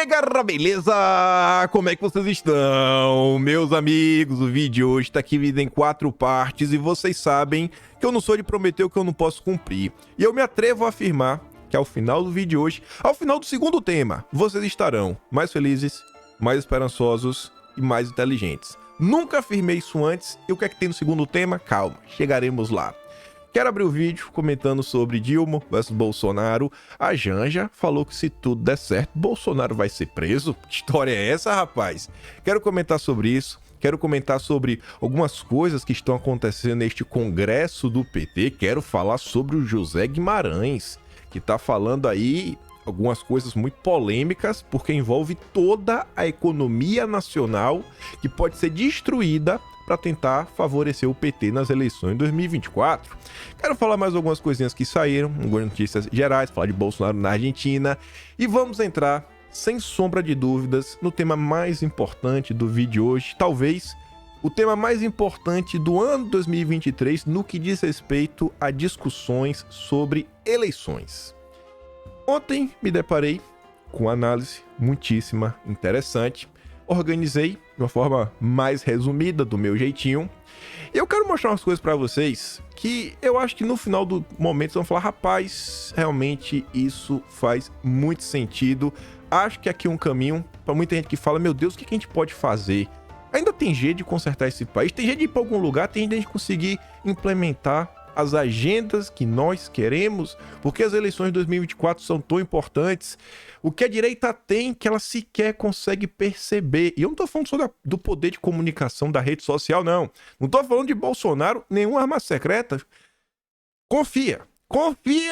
Galera, beleza? Como é que vocês estão? Meus amigos, o vídeo de hoje tá aqui dividido em 4 partes e vocês sabem que eu não sou de prometer o que eu não posso cumprir. E eu me atrevo a afirmar que ao final do vídeo de hoje, ao final do segundo tema, vocês estarão mais felizes, mais esperançosos e mais inteligentes. Nunca afirmei isso antes e o que é que tem no segundo tema? Calma, chegaremos lá. Quero abrir o vídeo comentando sobre Dilma versus Bolsonaro. A Janja falou que se tudo der certo, Bolsonaro vai ser preso. Que história é essa, rapaz? Quero comentar sobre isso. Quero comentar sobre algumas coisas que estão acontecendo neste congresso do PT. Quero falar sobre o José Guimarães, que tá falando aí algumas coisas muito polêmicas, porque envolve toda a economia nacional que pode ser destruída para tentar favorecer o PT nas eleições de 2024. Quero falar mais algumas coisinhas que saíram, algumas notícias gerais, falar de Bolsonaro na Argentina e vamos entrar, sem sombra de dúvidas, no tema mais importante do vídeo de hoje, talvez o tema mais importante do ano 2023 no que diz respeito a discussões sobre eleições. Ontem me deparei com uma análise muitíssima interessante. Organizei de uma forma mais resumida, do meu jeitinho. E eu quero mostrar umas coisas pra vocês que eu acho que no final do momento vocês vão falar: rapaz, realmente isso faz muito sentido. Acho que aqui é um caminho pra muita gente que fala: meu Deus, o que a gente pode fazer? Ainda tem jeito de consertar esse país, tem jeito de ir pra algum lugar, tem jeito de conseguir implementar as agendas que nós queremos, porque as eleições de 2024 são tão importantes. O que a direita tem que ela sequer consegue perceber. E eu não tô falando só do poder de comunicação da rede social, não. Não tô falando de Bolsonaro, nenhuma arma secreta. Confia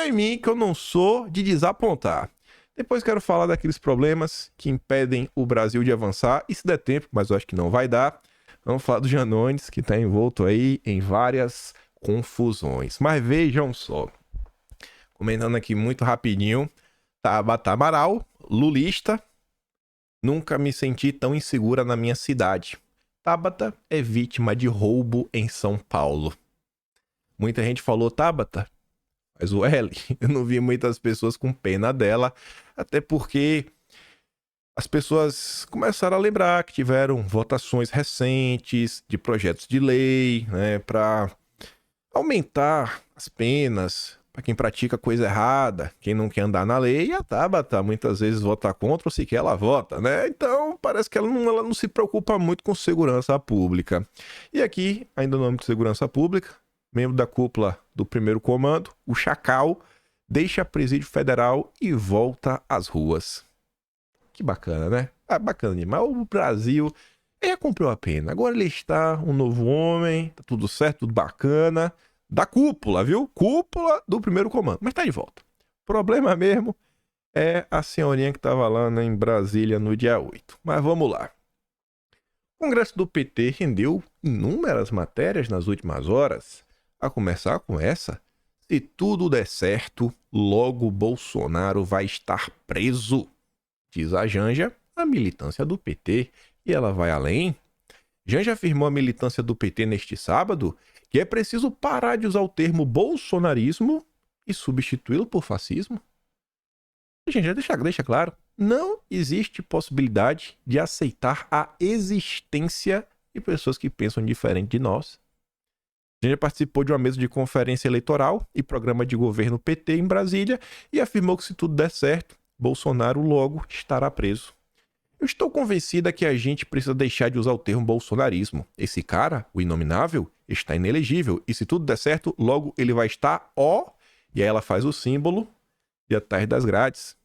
em mim que eu não sou de desapontar. Depois quero falar daqueles problemas que impedem o Brasil de avançar, e se der tempo, mas eu acho que não vai dar, vamos falar do Janones, que tá envolto aí em várias confusões. Mas vejam só, comentando aqui muito rapidinho, Tabata Amaral, lulista, nunca me senti tão insegura na minha cidade. Tabata é vítima de roubo em São Paulo. Muita gente falou: Tabata, mas o L, eu não vi muitas pessoas com pena dela, até porque as pessoas começaram a lembrar que tiveram votações recentes de projetos de lei, né, para aumentar as penas para quem pratica coisa errada, quem não quer andar na lei. E a Tabata muitas vezes vota contra ou sequer ela vota, né? Então parece que ela não se preocupa muito com segurança pública. E aqui, ainda no âmbito de segurança pública, membro da cúpula do primeiro comando, o Chacal, deixa presídio federal e volta às ruas. Que bacana, né? Ah, bacana demais. O Brasil cumpriu a pena. Agora ele está um novo homem, tá tudo certo, tudo bacana. Da cúpula, viu? Cúpula do primeiro comando. Mas tá de volta. O problema mesmo é a senhorinha que tava lá, né, em Brasília no dia 8. Mas vamos lá. O Congresso do PT rendeu inúmeras matérias nas últimas horas. A começar com essa: se tudo der certo, logo Bolsonaro vai estar preso, diz a Janja, a militância do PT. E ela vai além. Janja afirmou a militância do PT neste sábado que é preciso parar de usar o termo bolsonarismo e substituí-lo por fascismo. Gente, deixa claro, não existe possibilidade de aceitar a existência de pessoas que pensam diferente de nós. Janja participou de uma mesa de conferência eleitoral e programa de governo PT em Brasília e afirmou que se tudo der certo, Bolsonaro logo estará preso. Eu estou convencida que a gente precisa deixar de usar o termo bolsonarismo. Esse cara, o inominável, está inelegível. E se tudo der certo, logo ele vai estar E aí ela faz o símbolo de atrás das grades.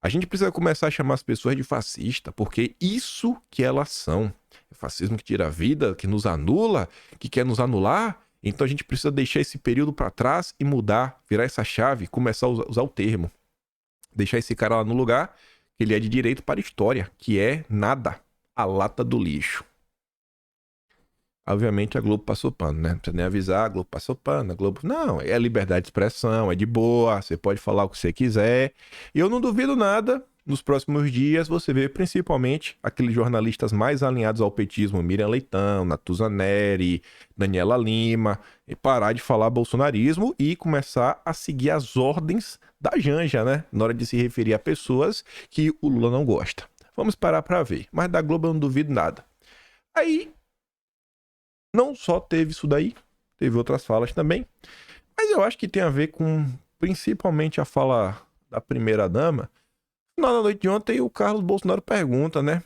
A gente precisa começar a chamar as pessoas de fascista, porque isso que elas são. É fascismo que tira a vida, que nos anula, que quer nos anular. Então a gente precisa deixar esse período para trás e mudar, virar essa chave, começar a usar o termo. Deixar esse cara lá no lugar. Ele é de direito para a história, que é nada, a lata do lixo. Obviamente a Globo passou pano, né? Não precisa nem avisar, a Globo passou pano, a Globo... Não, é liberdade de expressão, é de boa, você pode falar o que você quiser. E eu não duvido nada nos próximos dias você vê principalmente aqueles jornalistas mais alinhados ao petismo, Miriam Leitão, Natuza Neri, Daniela Lima, e parar de falar bolsonarismo e começar a seguir as ordens da Janja, né? Na hora de se referir a pessoas que o Lula não gosta. Vamos parar para ver. Mas da Globo eu não duvido nada. Aí, não só teve isso daí, teve outras falas também, mas eu acho que tem a ver com, principalmente, a fala da primeira-dama. Na noite de ontem, o Carlos Bolsonaro pergunta, né?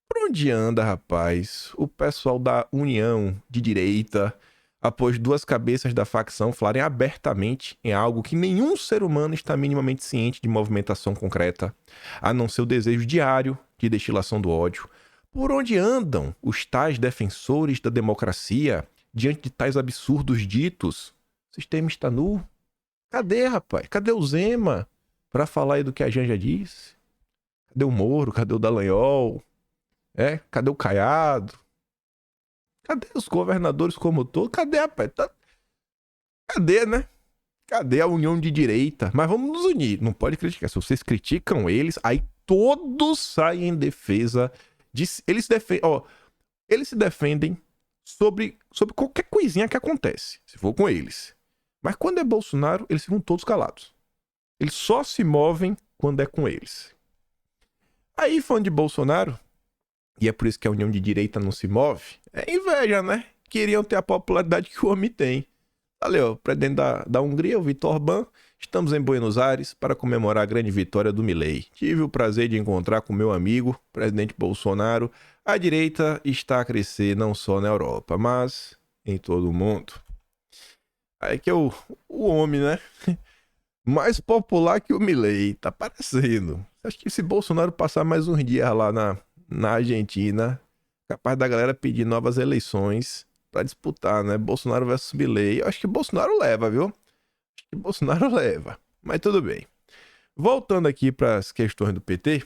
Por onde anda, rapaz, o pessoal da União de Direita, após duas cabeças da facção falarem abertamente em algo que nenhum ser humano está minimamente ciente de movimentação concreta, a não ser o desejo diário de destilação do ódio? Por onde andam os tais defensores da democracia diante de tais absurdos ditos? O sistema está nu? Cadê, rapaz? Cadê o Zema para falar aí do que a Janja disse? Cadê o Moro? Cadê o Dallagnol? Cadê o Caiado? Cadê os governadores como todo? Cadê, rapaz? Cadê, né? Cadê a união de direita? Mas vamos nos unir. Não pode criticar. Se vocês criticam eles, aí todos saem em defesa de... Eles se defendem sobre qualquer coisinha que acontece, se for com eles. Mas quando é Bolsonaro, eles ficam todos calados. Eles só se movem quando é com eles. Aí, fã de Bolsonaro, e é por isso que a união de direita não se move, é inveja, né? Queriam ter a popularidade que o homem tem. Valeu, presidente da Hungria, o Viktor Orbán, estamos em Buenos Aires para comemorar a grande vitória do Milei. Tive o prazer de encontrar com meu amigo, presidente Bolsonaro. A direita está a crescer não só na Europa, mas em todo o mundo. Aí que é o homem, né? Mais popular que o Milei, tá parecendo. Acho que se Bolsonaro passar mais uns dias lá na Argentina, capaz da galera pedir novas eleições pra disputar, né? Bolsonaro versus Milei. Eu acho que Bolsonaro leva, viu? Acho que Bolsonaro leva. Mas tudo bem. Voltando aqui para as questões do PT,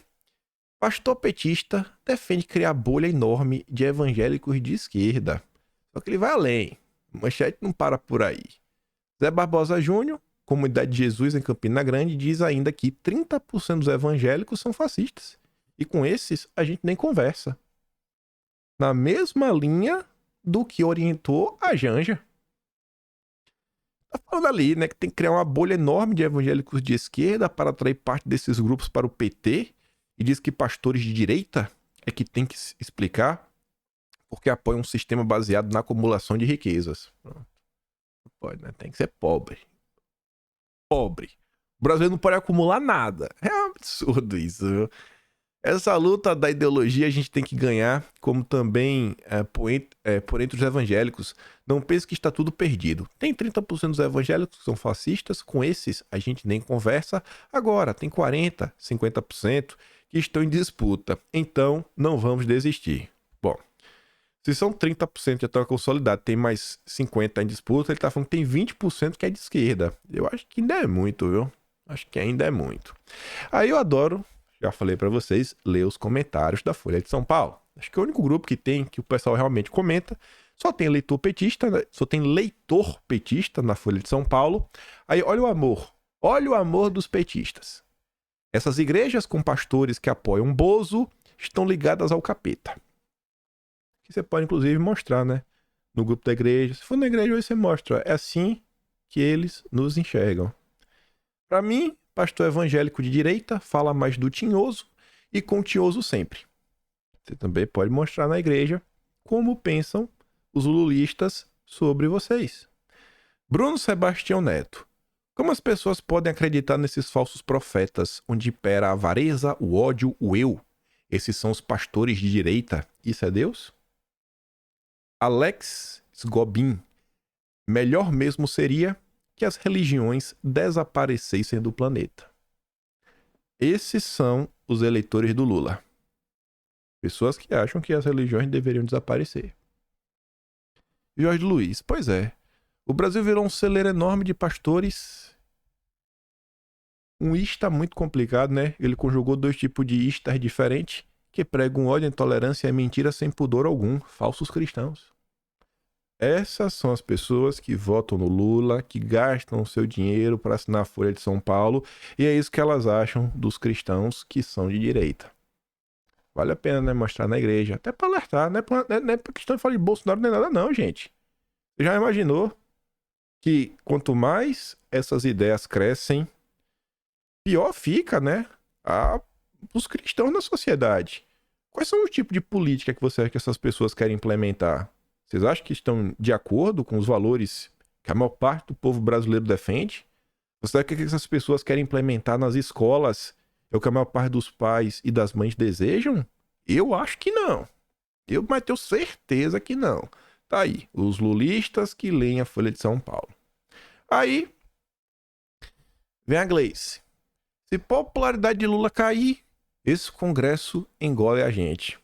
pastor petista defende criar bolha enorme de evangélicos de esquerda. Só que ele vai além. Manchete não para por aí. Zé Barbosa Júnior, Comunidade de Jesus em Campina Grande, diz ainda que 30% dos evangélicos são fascistas. E com esses, a gente nem conversa. Na mesma linha do que orientou a Janja. Tá falando ali, né, que tem que criar uma bolha enorme de evangélicos de esquerda para atrair parte desses grupos para o PT. E diz que pastores de direita é que tem que explicar porque apoiam um sistema baseado na acumulação de riquezas. Não pode, né? Tem que ser pobre. Pobre. O brasileiro não pode acumular nada. É um absurdo isso, viu? Essa luta da ideologia a gente tem que ganhar, como também por entre os evangélicos. Não pense que está tudo perdido. Tem 30% dos evangélicos que são fascistas, com esses a gente nem conversa. Agora, tem 40%, 50% que estão em disputa. Então, não vamos desistir. Bom, se são 30% que já estão consolidados, tem mais 50% em disputa, ele está falando que tem 20% que é de esquerda. Eu acho que ainda é muito, viu? Acho que ainda é muito. Aí eu adoro... Já falei pra vocês, ler os comentários da Folha de São Paulo. Acho que é o único grupo que tem, que o pessoal realmente comenta. Só tem leitor petista, né? Só tem leitor petista na Folha de São Paulo. Aí, olha o amor. Olha o amor dos petistas. Essas igrejas com pastores que apoiam Bozo estão ligadas ao capeta. Que você pode, inclusive, mostrar, né? No grupo da igreja. Se for na igreja, você mostra. É assim que eles nos enxergam. Pra mim... Pastor evangélico de direita fala mais do tinhoso e com o tinhoso sempre. Você também pode mostrar na igreja como pensam os lulistas sobre vocês. Bruno Sebastião Neto. Como as pessoas podem acreditar nesses falsos profetas onde impera a avareza, o ódio, o eu? Esses são os pastores de direita. Isso é Deus? Alex Sgobin. Melhor mesmo seria... que as religiões desaparecessem do planeta. Esses são os eleitores do Lula. Pessoas que acham que as religiões deveriam desaparecer. Jorge Luiz, pois é. O Brasil virou um celeiro enorme de pastores. Um ista muito complicado, né? Ele conjugou dois tipos de istas diferentes que pregam ódio, intolerância e mentira sem pudor algum. Falsos cristãos. Essas são as pessoas que votam no Lula, que gastam o seu dinheiro para assinar a Folha de São Paulo, e é isso que elas acham dos cristãos que são de direita. Vale a pena, né, mostrar na igreja, até para alertar, não é pra questão de falar de Bolsonaro nem nada não, gente. Você já imaginou que quanto mais essas ideias crescem, pior fica, né, os cristãos na sociedade. Quais são os tipos de política que você acha que essas pessoas querem implementar? Vocês acham que estão de acordo com os valores que a maior parte do povo brasileiro defende? Você acha que essas pessoas querem implementar nas escolas é o que a maior parte dos pais e das mães desejam? Eu acho que não. Mas tenho certeza que não. Tá aí, os lulistas que leem a Folha de São Paulo. Aí, vem a Gleice. Se popularidade de Lula cair, esse Congresso engole a gente.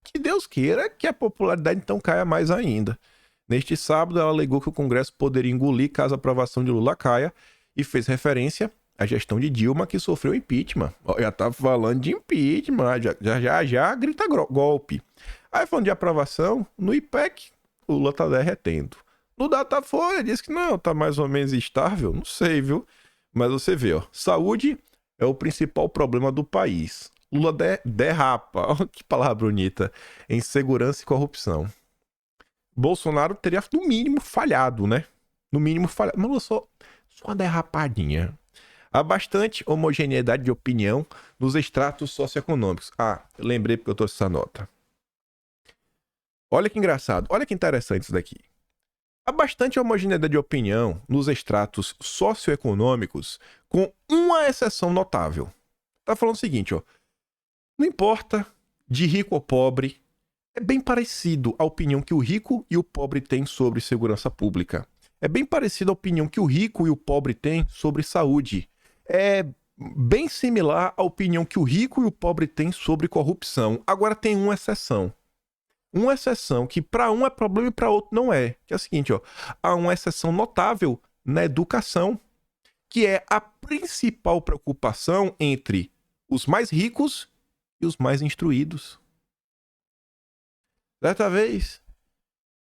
Que Deus queira que a popularidade então caia mais ainda. Neste sábado, ela alegou que o Congresso poderia engolir caso a aprovação de Lula caia e fez referência à gestão de Dilma, que sofreu impeachment. Já tá falando de impeachment, já grita golpe. Aí falando de aprovação, no IPEC, o Lula tá derretendo. No Datafolha, diz que não, tá mais ou menos estável, não sei, viu? Mas você vê, ó, saúde é o principal problema do país. Lula derrapa, que palavra bonita, em segurança e corrupção. Bolsonaro teria, no mínimo, falhado, né? No mínimo, falhado. Mas só uma derrapadinha. Há bastante homogeneidade de opinião nos estratos socioeconômicos. Ah, eu lembrei porque eu trouxe essa nota. Olha que engraçado, olha que interessante isso daqui. Há bastante homogeneidade de opinião nos estratos socioeconômicos, com uma exceção notável. Tá falando o seguinte, ó. Não importa de rico ou pobre, é bem parecido a opinião que o rico e o pobre têm sobre segurança pública. É bem parecido a opinião que o rico e o pobre têm sobre saúde. É bem similar à opinião que o rico e o pobre têm sobre corrupção. Agora tem uma exceção. Uma exceção que para um é problema e para outro não é. Que é a seguinte, ó. Há uma exceção notável na educação, que é a principal preocupação entre os mais ricos e os mais instruídos. Certa vez,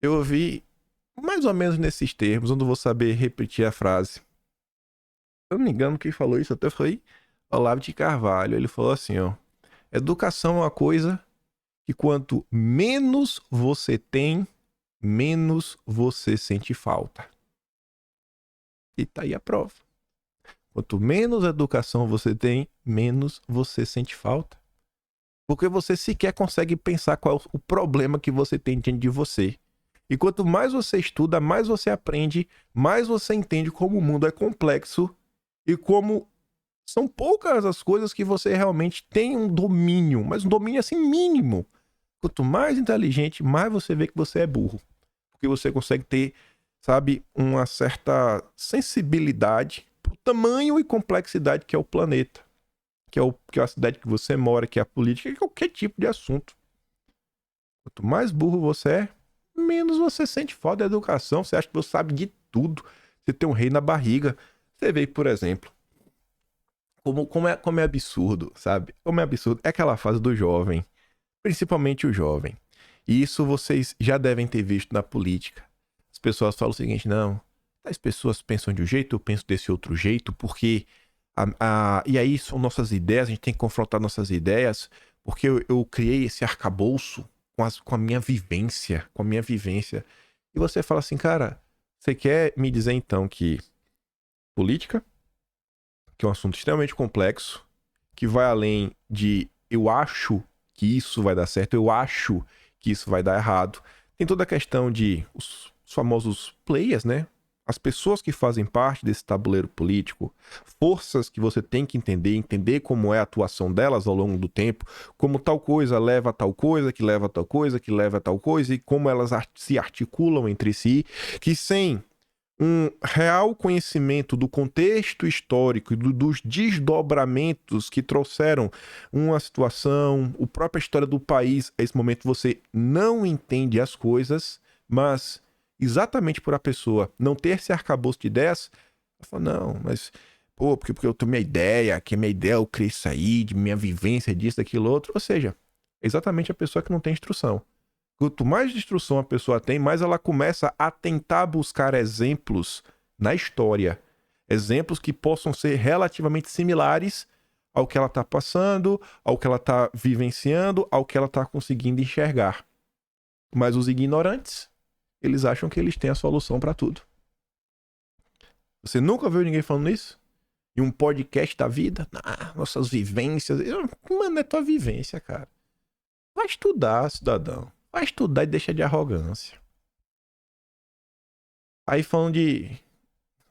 eu ouvi mais ou menos nesses termos, eu não vou saber repetir a frase. Se eu não me engano, quem falou isso até foi Olavo de Carvalho. Ele falou assim, ó. Educação é uma coisa que quanto menos você tem, menos você sente falta. E tá aí a prova. Quanto menos educação você tem, menos você sente falta. Porque você sequer consegue pensar qual é o problema que você tem diante de você. E quanto mais você estuda, mais você aprende, mais você entende como o mundo é complexo e como são poucas as coisas que você realmente tem um domínio, mas um domínio assim mínimo. Quanto mais inteligente, mais você vê que você é burro. Porque você consegue ter, sabe, uma certa sensibilidade pro tamanho e complexidade que é o planeta. Que é a cidade que você mora, que é a política, que é qualquer tipo de assunto. Quanto mais burro você é, menos você sente falta da educação. Você acha que você sabe de tudo. Você tem um rei na barriga. Você vê, por exemplo, como é absurdo, sabe? Como é absurdo. É aquela fase do jovem, principalmente o jovem. E isso vocês já devem ter visto na política. As pessoas falam o seguinte, não, as pessoas pensam de um jeito, eu penso desse outro jeito, porque... e aí são nossas ideias, a gente tem que confrontar nossas ideias, porque eu criei esse arcabouço com a minha vivência, E você fala assim, cara, você quer me dizer então que política, que é um assunto extremamente complexo, que vai além de eu acho que isso vai dar certo, eu acho que isso vai dar errado. Tem toda a questão de os famosos players, né? As pessoas que fazem parte desse tabuleiro político, forças que você tem que entender como é a atuação delas ao longo do tempo, como tal coisa leva a tal coisa, que leva a tal coisa, que leva a tal coisa, e como elas se articulam entre si, que sem um real conhecimento do contexto histórico e dos desdobramentos que trouxeram uma situação, a própria história do país, a esse momento você não entende as coisas, mas exatamente por a pessoa não ter esse arcabouço de ideias, ela fala, não, mas porque eu tenho minha ideia, que minha ideia eu criei isso aí, de minha vivência disso, daquilo outro, ou seja, exatamente a pessoa que não tem instrução. Quanto mais destruição a pessoa tem, mais ela começa a tentar buscar exemplos na história. Exemplos que possam ser relativamente similares ao que ela está passando, ao que ela está vivenciando, ao que ela está conseguindo enxergar. Mas os ignorantes, eles acham que eles têm a solução para tudo. Você nunca viu ninguém falando isso? Em um podcast da vida? Nossas vivências. Mano, é tua vivência, cara. Vai estudar, cidadão. Vai estudar e deixa de arrogância. Aí falando de...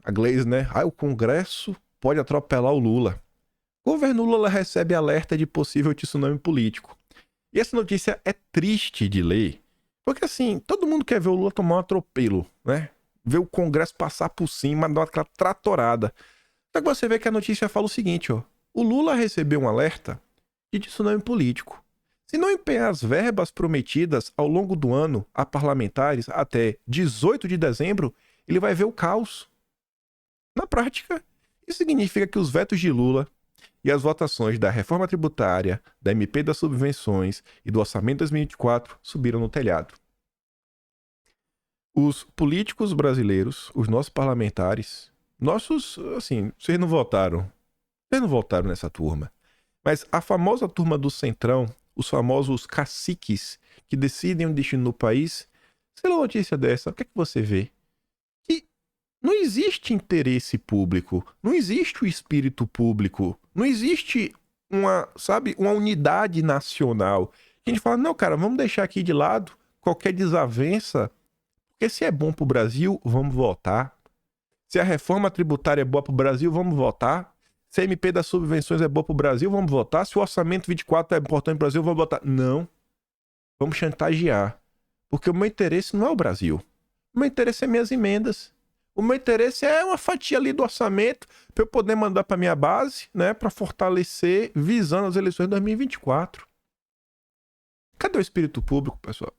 A Glaze, né? O Congresso pode atropelar o Lula. O governo Lula recebe alerta de possível tsunami político. E essa notícia é triste de ler. Porque assim, todo mundo quer ver o Lula tomar um atropelo, né? Ver o Congresso passar por cima, dar aquela tratorada. Só que você vê que a notícia fala o seguinte, ó. O Lula recebeu um alerta de tsunami político. Se não empenhar as verbas prometidas ao longo do ano a parlamentares até 18 de dezembro, ele vai ver o caos. Na prática, isso significa que os vetos de Lula e as votações da reforma tributária, da MP das subvenções e do orçamento 2024 subiram no telhado. Os políticos brasileiros, os nossos parlamentares, vocês não votaram. Vocês não votaram nessa turma. Mas a famosa turma do Centrão, os famosos caciques que decidem o destino do país, se uma notícia dessa, o que é que você vê? Que não existe interesse público, não existe o espírito público, não existe uma unidade nacional. A gente fala, não, cara, vamos deixar aqui de lado qualquer desavença, porque se é bom pro Brasil, vamos votar. Se a reforma tributária é boa pro Brasil, vamos votar. Se a MP das subvenções é boa pro Brasil, vamos votar. Se o orçamento 24 é importante pro Brasil, vamos votar. Não. Vamos chantagear. Porque o meu interesse não é o Brasil. O meu interesse é minhas emendas. O meu interesse é uma fatia ali do orçamento para eu poder mandar para minha base, né, para fortalecer visando as eleições de 2024. Cadê o espírito público, pessoal?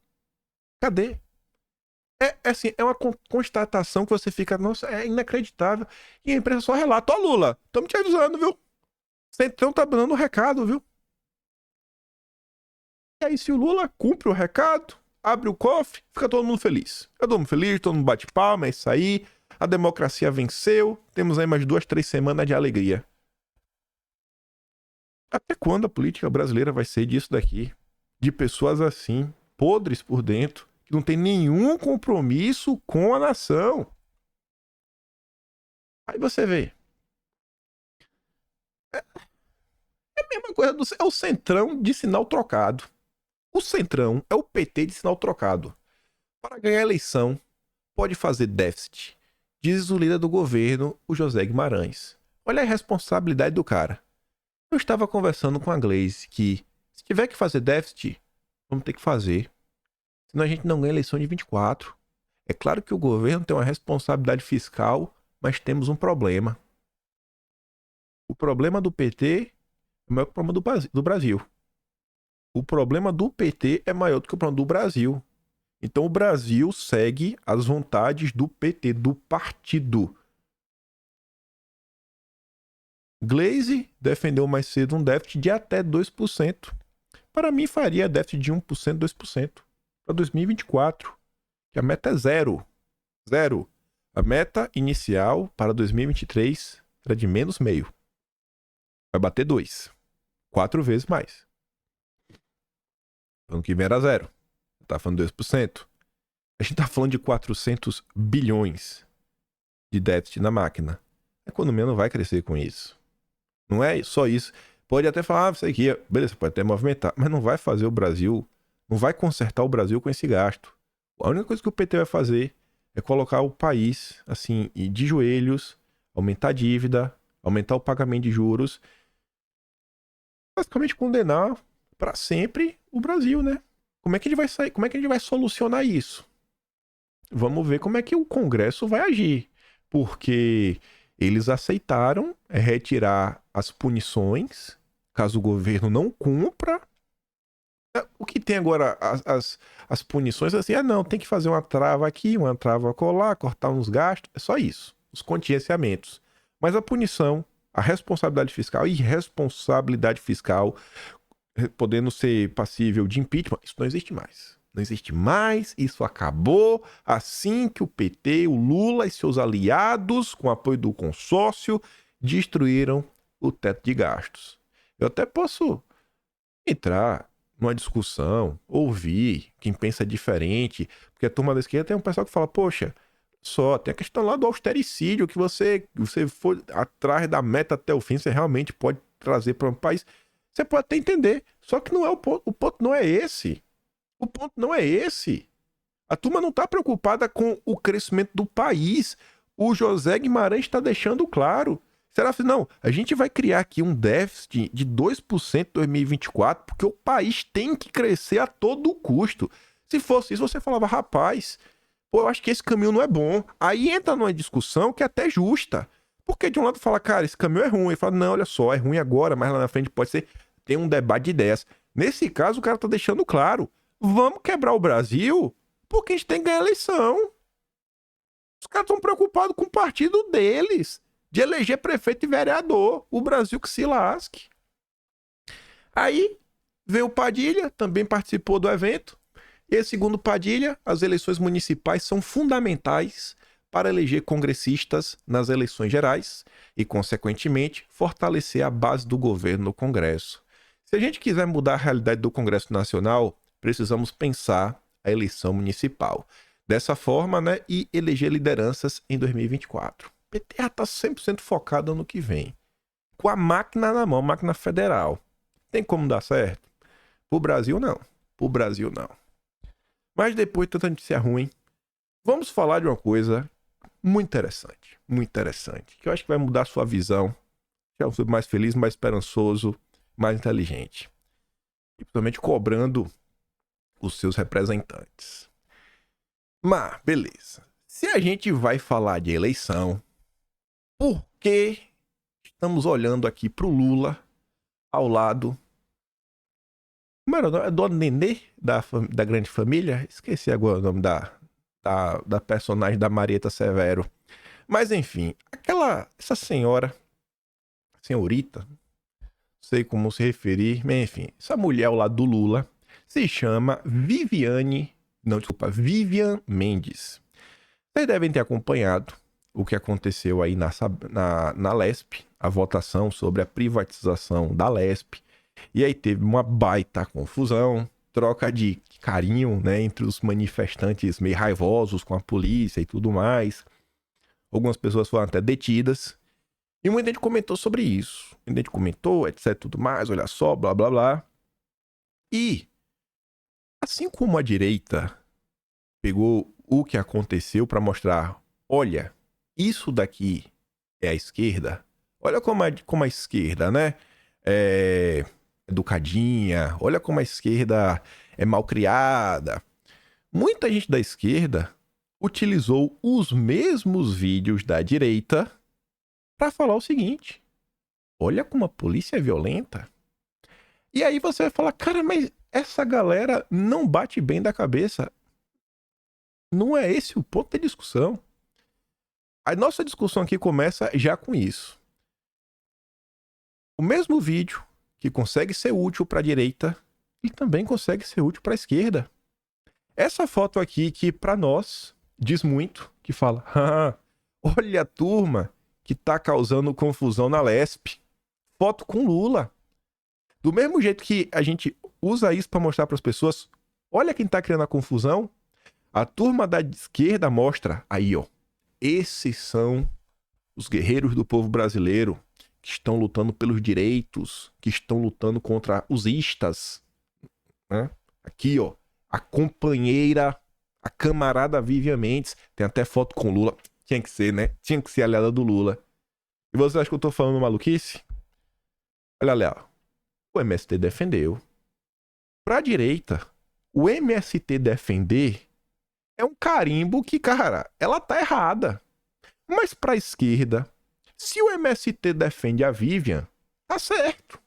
Cadê? É uma constatação que você fica, nossa, é inacreditável. E a imprensa só relata, ó Lula, estamos te avisando, viu? Centrão tá dando o recado, viu? E aí se o Lula cumpre o recado, abre o cofre, fica todo mundo feliz. Fica todo mundo feliz, todo mundo bate palma, é isso aí. A democracia venceu, temos aí mais 2, 3 semanas de alegria. Até quando a política brasileira vai ser disso daqui? De pessoas assim, podres por dentro, que não tem nenhum compromisso com a nação. Aí você vê. É a mesma coisa, é o Centrão de sinal trocado. O Centrão é o PT de sinal trocado. Para ganhar a eleição, pode fazer déficit. Diz o líder do governo, o José Guimarães. Olha a irresponsabilidade do cara. Eu estava conversando com a Glaze que, se tiver que fazer déficit, vamos ter que fazer. Senão a gente não ganha a eleição de 24. É claro que o governo tem uma responsabilidade fiscal, mas temos um problema. O problema do PT é maior que o problema do Brasil. O problema do PT é maior do que o problema do Brasil. Então o Brasil segue as vontades do PT, do partido. Glaze defendeu mais cedo um déficit de até 2%. Para mim faria déficit de 1%, 2%. Para 2024, que a meta é zero. Zero. A meta inicial para 2023 era de menos meio. Vai bater 2. 4 vezes mais. Ano que vem era zero. Tá falando 2%. A gente tá falando de 400 bilhões de déficit na máquina. A economia não vai crescer com isso. Não é só isso. Pode até falar, isso aqui, beleza, pode até movimentar, mas não vai fazer o Brasil, não vai consertar o Brasil com esse gasto. A única coisa que o PT vai fazer é colocar o país, assim, de joelhos, aumentar a dívida, aumentar o pagamento de juros, basicamente condenar para sempre o Brasil, né? Como é que a gente vai sair? Como é que a gente vai solucionar isso? Vamos ver como é que o Congresso vai agir. Porque eles aceitaram retirar as punições, caso o governo não cumpra. O que tem agora, as punições, assim, não, tem que fazer uma trava aqui, uma trava colar, cortar uns gastos, é só isso, os contingenciamentos. Mas a punição, a responsabilidade fiscal e irresponsabilidade fiscal, podendo ser passível de impeachment, isso não existe mais. Não existe mais, isso acabou assim que o PT, o Lula e seus aliados, com apoio do consórcio, destruíram o teto de gastos. Eu até posso entrar numa discussão, ouvir quem pensa diferente, porque a turma da esquerda tem um pessoal que fala, poxa, só tem a questão lá do austericídio, que você for atrás da meta até o fim, você realmente pode trazer para um país. Você pode até entender, só que não é o ponto não é esse. O ponto não é esse. A turma não está preocupada com o crescimento do país. O José Guimarães está deixando claro. Será que não? A gente vai criar aqui um déficit de 2% em 2024, porque o país tem que crescer a todo custo. Se fosse isso, você falava, rapaz, pô, eu acho que esse caminho não é bom. Aí entra numa discussão que é até justa. Porque de um lado fala, cara, esse caminho é ruim. Ele fala, não, olha só, é ruim agora, mas lá na frente pode ser. Tem um debate de ideias. Nesse caso, o cara tá deixando claro. Vamos quebrar o Brasil porque a gente tem que ganhar a eleição. Os caras estão preocupados com o partido deles, de eleger prefeito e vereador. O Brasil que se lasque. Aí veio o Padilha, também participou do evento. E segundo Padilha, as eleições municipais são fundamentais para eleger congressistas nas eleições gerais e, consequentemente, fortalecer a base do governo no Congresso. Se a gente quiser mudar a realidade do Congresso Nacional, precisamos pensar a eleição municipal. Dessa forma, né, e eleger lideranças em 2024. O PT já está 100% focado no que vem. Com a máquina na mão, máquina federal. Tem como dar certo? Pro Brasil, não. Pro Brasil, não. Mas depois de tanta notícia ruim, vamos falar de uma coisa muito interessante, que eu acho que vai mudar a sua visão. Já ser mais feliz, mais esperançoso, mais inteligente. E principalmente cobrando os seus representantes. Mas, beleza. Se a gente vai falar de eleição, por que estamos olhando aqui pro Lula ao lado... Como era o nome? É Dona Nenê, da Grande Família? Esqueci agora o nome da personagem da Marieta Severo. Mas enfim, essa senhorita, não sei como se referir, mas enfim, essa mulher ao lado do Lula se chama Vivian Mendes. Vocês devem ter acompanhado o que aconteceu aí na Lesp, a votação sobre a privatização da Lesp. E aí teve uma baita confusão, troca de carinho, né, entre os manifestantes meio raivosos com a polícia e tudo mais. Algumas pessoas foram até detidas. E muita gente comentou sobre isso. Muita gente comentou, etc, tudo mais, olha só, blá, blá, blá. E, assim como a direita pegou o que aconteceu para mostrar, olha, isso daqui é a esquerda. Olha como a esquerda, né, é educadinha, olha como a esquerda é malcriada. Muita gente da esquerda utilizou os mesmos vídeos da direita para falar o seguinte: olha como a polícia é violenta. E aí você vai falar, cara, mas essa galera não bate bem da cabeça. Não é esse o ponto da discussão. A nossa discussão aqui começa já com isso. O mesmo vídeo que consegue ser útil para a direita, ele também consegue ser útil para a esquerda. Essa foto aqui que para nós diz muito, que fala, olha a turma que tá causando confusão na Lesp. Foto com Lula. Do mesmo jeito que a gente usa isso para mostrar para as pessoas, olha quem tá criando a confusão. A turma da esquerda mostra, aí ó, esses são os guerreiros do povo brasileiro, que estão lutando pelos direitos, que estão lutando contra os istas. Né? Aqui, ó, a companheira, a camarada Vivian Mendes, tem até foto com Lula. Tinha que ser, né? Tinha que ser aliada do Lula. E você acha que eu tô falando maluquice? Olha lá, o MST defendeu. Pra direita, o MST defender é um carimbo que, cara, ela tá errada. Mas pra esquerda, se o MST defende a Vivian, tá certo.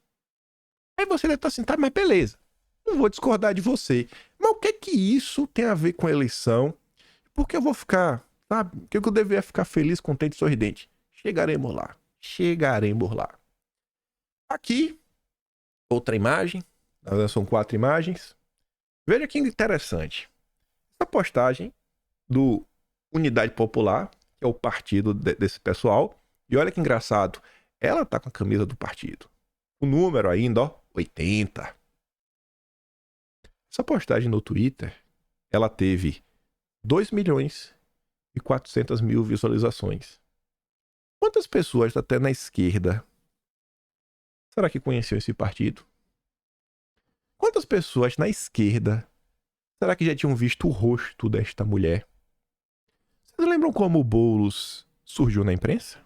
Aí você deve estar assim, tá, mas beleza. Não vou discordar de você. Mas o que isso tem a ver com a eleição? Por que eu vou ficar, sabe? Por que eu deveria ficar feliz, contente e sorridente? Chegaremos lá. Chegaremos lá. Aqui, outra imagem. São 4 imagens. Veja que interessante. Essa postagem do Unidade Popular, que é o partido desse pessoal, e olha que engraçado, ela tá com a camisa do partido. O número ainda, ó, 80. Essa postagem no Twitter, ela teve 2.400.000 visualizações. Quantas pessoas até na esquerda será que conheciam esse partido? Quantas pessoas na esquerda será que já tinham visto o rosto desta mulher? Vocês lembram como o Boulos surgiu na imprensa?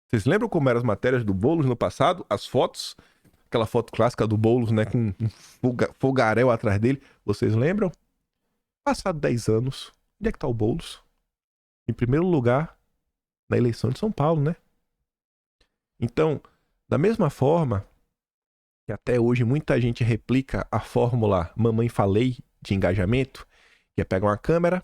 Vocês lembram como eram as matérias do Boulos no passado? As fotos? Aquela foto clássica do Boulos, né? Com um fogaréu atrás dele. Vocês lembram? Passado 10 anos, onde é que tá o Boulos? Em primeiro lugar, na eleição de São Paulo, né? Então, da mesma forma que até hoje muita gente replica a fórmula Mamãe Falei de engajamento, que é pegar uma câmera,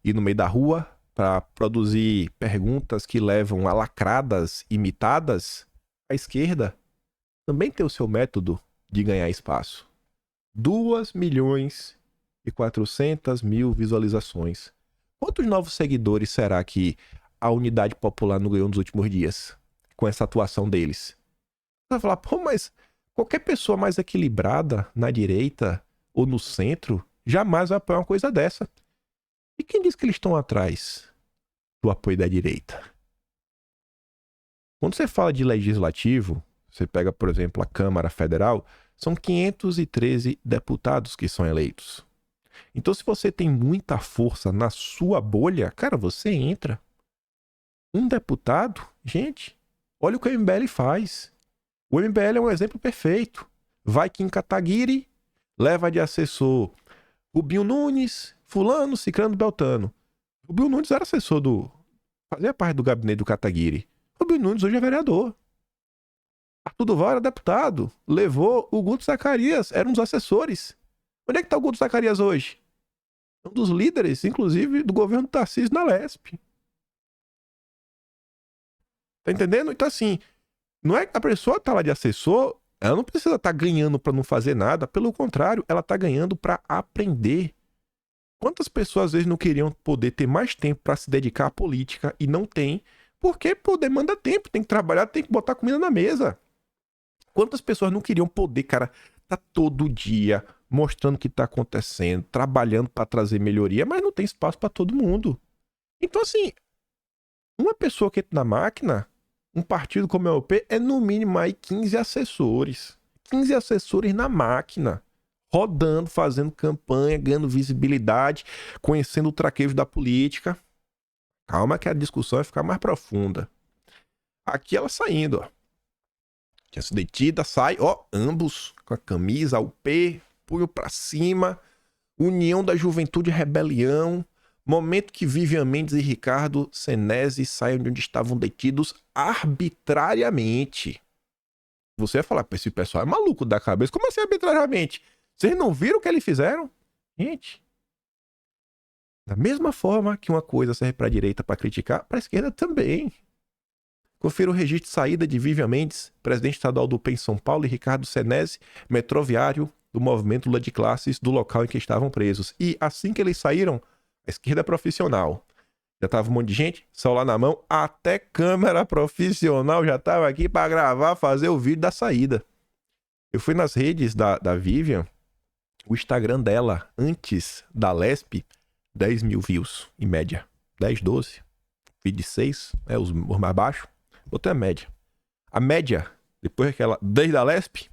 ir no meio da rua para produzir perguntas que levam a lacradas imitadas, a esquerda também tem o seu método de ganhar espaço. 2.400.000 visualizações. Quantos novos seguidores será que a Unidade Popular não ganhou nos últimos dias com essa atuação deles? Você vai falar, pô, mas qualquer pessoa mais equilibrada na direita ou no centro jamais vai apoiar uma coisa dessa. E quem diz que eles estão atrás do apoio da direita? Quando você fala de legislativo, você pega, por exemplo, a Câmara Federal, são 513 deputados que são eleitos. Então, se você tem muita força na sua bolha, cara, você entra. Um deputado, gente, olha o que o MBL faz. O MBL é um exemplo perfeito. Vai Kim Kataguiri, leva de assessor Rubinho Nunes, fulano, ciclano, beltano. Rubinho Nunes era assessor fazia parte do gabinete do Kataguiri. Rubinho Nunes hoje é vereador. Arthur Duval era deputado. Levou o Guto Zacarias, era um dos assessores. Onde é que tá o Guto Zacarias hoje? É um dos líderes, inclusive, do governo Tarcísio na Lesp. Tá entendendo? Então, assim, não é que a pessoa tá lá de assessor, ela não precisa estar ganhando para não fazer nada. Pelo contrário, ela tá ganhando para aprender. Quantas pessoas às vezes não queriam poder ter mais tempo para se dedicar à política e não tem? Porque poder manda tempo, tem que trabalhar, tem que botar comida na mesa. Quantas pessoas não queriam poder, cara, tá todo dia mostrando o que tá acontecendo, trabalhando para trazer melhoria, mas não tem espaço para todo mundo. Então, assim, uma pessoa que entra na máquina, um partido como a UP, é no mínimo aí 15 assessores. 15 assessores na máquina, rodando, fazendo campanha, ganhando visibilidade, conhecendo o traquejo da política. Calma que a discussão vai ficar mais profunda. Aqui ela saindo, ó. Tinha sido detida, sai, ó, ambos com a camisa, UP, punho pra cima, União da Juventude e Rebelião, momento que Vivian Mendes e Ricardo Senesi saem de onde estavam detidos arbitrariamente. Você vai falar, esse pessoal é maluco da cabeça, como assim arbitrariamente? Vocês não viram o que eles fizeram? Gente, da mesma forma que uma coisa serve pra direita pra criticar, pra esquerda também. Confira o registro de saída de Vivian Mendes, presidente estadual do PEN São Paulo, e Ricardo Senesi, metroviário do movimento Lula de Classes, do local em que estavam presos. E assim que eles saíram, a esquerda profissional. Já tava um monte de gente, celular na mão, até câmera profissional já tava aqui para gravar, fazer o vídeo da saída. Eu fui nas redes da Vivian, o Instagram dela, antes da Lesp, 10 mil views, em média. 10, 12. Vídeo de 6, os mais baixos. Botei a média. A média, depois que ela, desde a Lesp,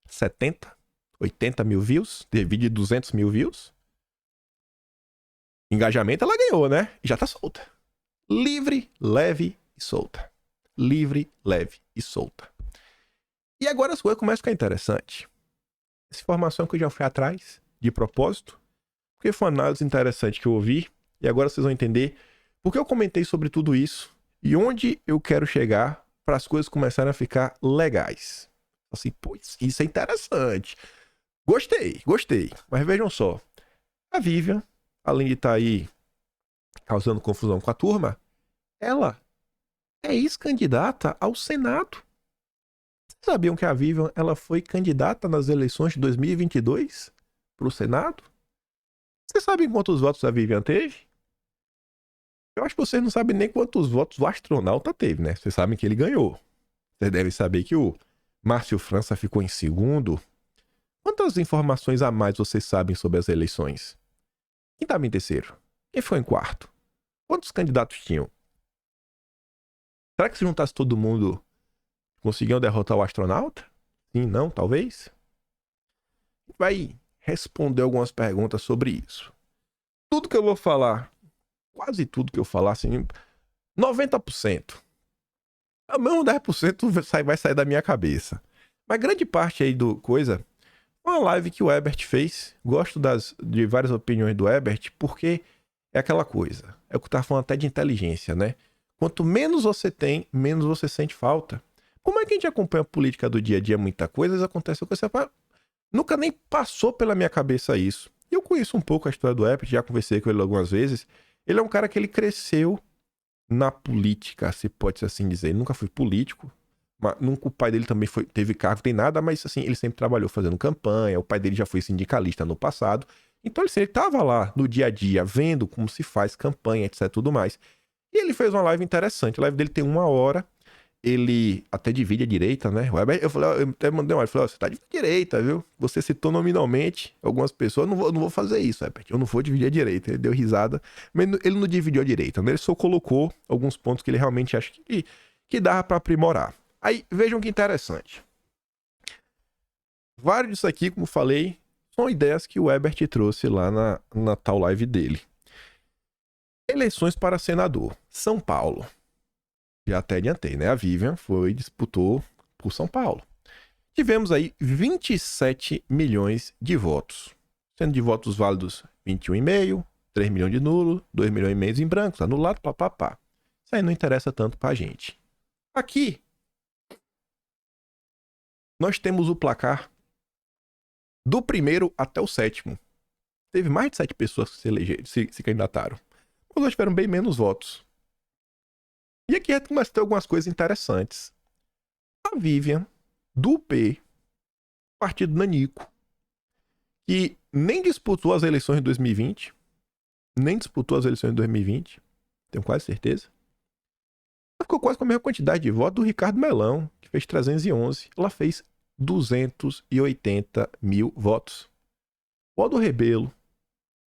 70, 80 mil views, teve vídeo de 200 mil views. Engajamento ela ganhou, né? E já tá solta. Livre, leve e solta. Livre, leve e solta. E agora as coisas começam a ficar interessantes. Essa informação que eu já fui atrás, de propósito, porque foi uma análise interessante que eu ouvi, e agora vocês vão entender por que eu comentei sobre tudo isso e onde eu quero chegar para as coisas começarem a ficar legais. Assim, pô, isso é interessante. Gostei. Mas vejam só. A Vivian, além de estar aí causando confusão com a turma, ela é ex-candidata ao Senado. Vocês sabiam que a Vivian ela foi candidata nas eleições de 2022? pro Senado? Vocês sabem quantos votos a Vivian teve? Eu acho que vocês não sabem nem quantos votos o astronauta teve, né? Vocês sabem que ele ganhou. Vocês devem saber que o Márcio França ficou em segundo. Quantas informações a mais vocês sabem sobre as eleições? Quem estava em terceiro? Quem foi em quarto? Quantos candidatos tinham? Será que se juntasse todo mundo, conseguiam derrotar o astronauta? Sim, não, talvez? Vai responder algumas perguntas sobre isso. Tudo que eu vou falar, quase tudo que eu falar, assim, 90%. Ao menos 10% vai sair da minha cabeça. Mas grande parte aí do coisa, uma live que o Ebert fez. Gosto de várias opiniões do Ebert, porque é aquela coisa. É o que eu tava falando até de inteligência, né? Quanto menos você tem, menos você sente falta. Como é que a gente acompanha a política do dia a dia, muita coisa, às vezes acontece coisa, nunca nem passou pela minha cabeça isso. E eu conheço um pouco a história do Ebert, já conversei com ele algumas vezes. Ele é um cara que ele cresceu na política, se pode assim dizer. Ele nunca foi político, mas nunca o pai dele também teve cargo, tem nada, mas assim, ele sempre trabalhou fazendo campanha, o pai dele já foi sindicalista no passado. Então ele estava lá no dia a dia, vendo como se faz campanha, etc, tudo mais. E ele fez uma live interessante, a live dele tem 1 hora, ele até divide a direita, né? Eu até mandei uma, ele falou, você tá dividindo a direita, viu? Você citou nominalmente algumas pessoas, eu não vou fazer isso, Herbert, eu não vou dividir a direita. Ele deu risada, mas ele não dividiu a direita, né? Ele só colocou alguns pontos que ele realmente acha que dava pra aprimorar. Aí, vejam que interessante. Vários disso aqui, como falei, são ideias que o Ebert trouxe lá na tal live dele. Eleições para senador. São Paulo. Já até adiantei, né? A Vivian disputou por São Paulo. Tivemos aí 27 milhões de votos. Sendo de votos válidos 21,5, 3 milhões de nulo, 2 milhões e meio em brancos, anulado, papapá. Isso aí não interessa tanto pra gente. Aqui, nós temos o placar do primeiro até o sétimo. Teve mais de 7 pessoas que se candidataram. Mas nós tiveram bem menos votos. E aqui começa a ter algumas coisas interessantes. A Vivian, do P, partido Nanico, que nem disputou as eleições de 2020, tenho quase certeza. Ela ficou quase com a mesma quantidade de votos do Ricardo Melão, que fez 311. Ela fez 280 mil votos. O Aldo Rebelo,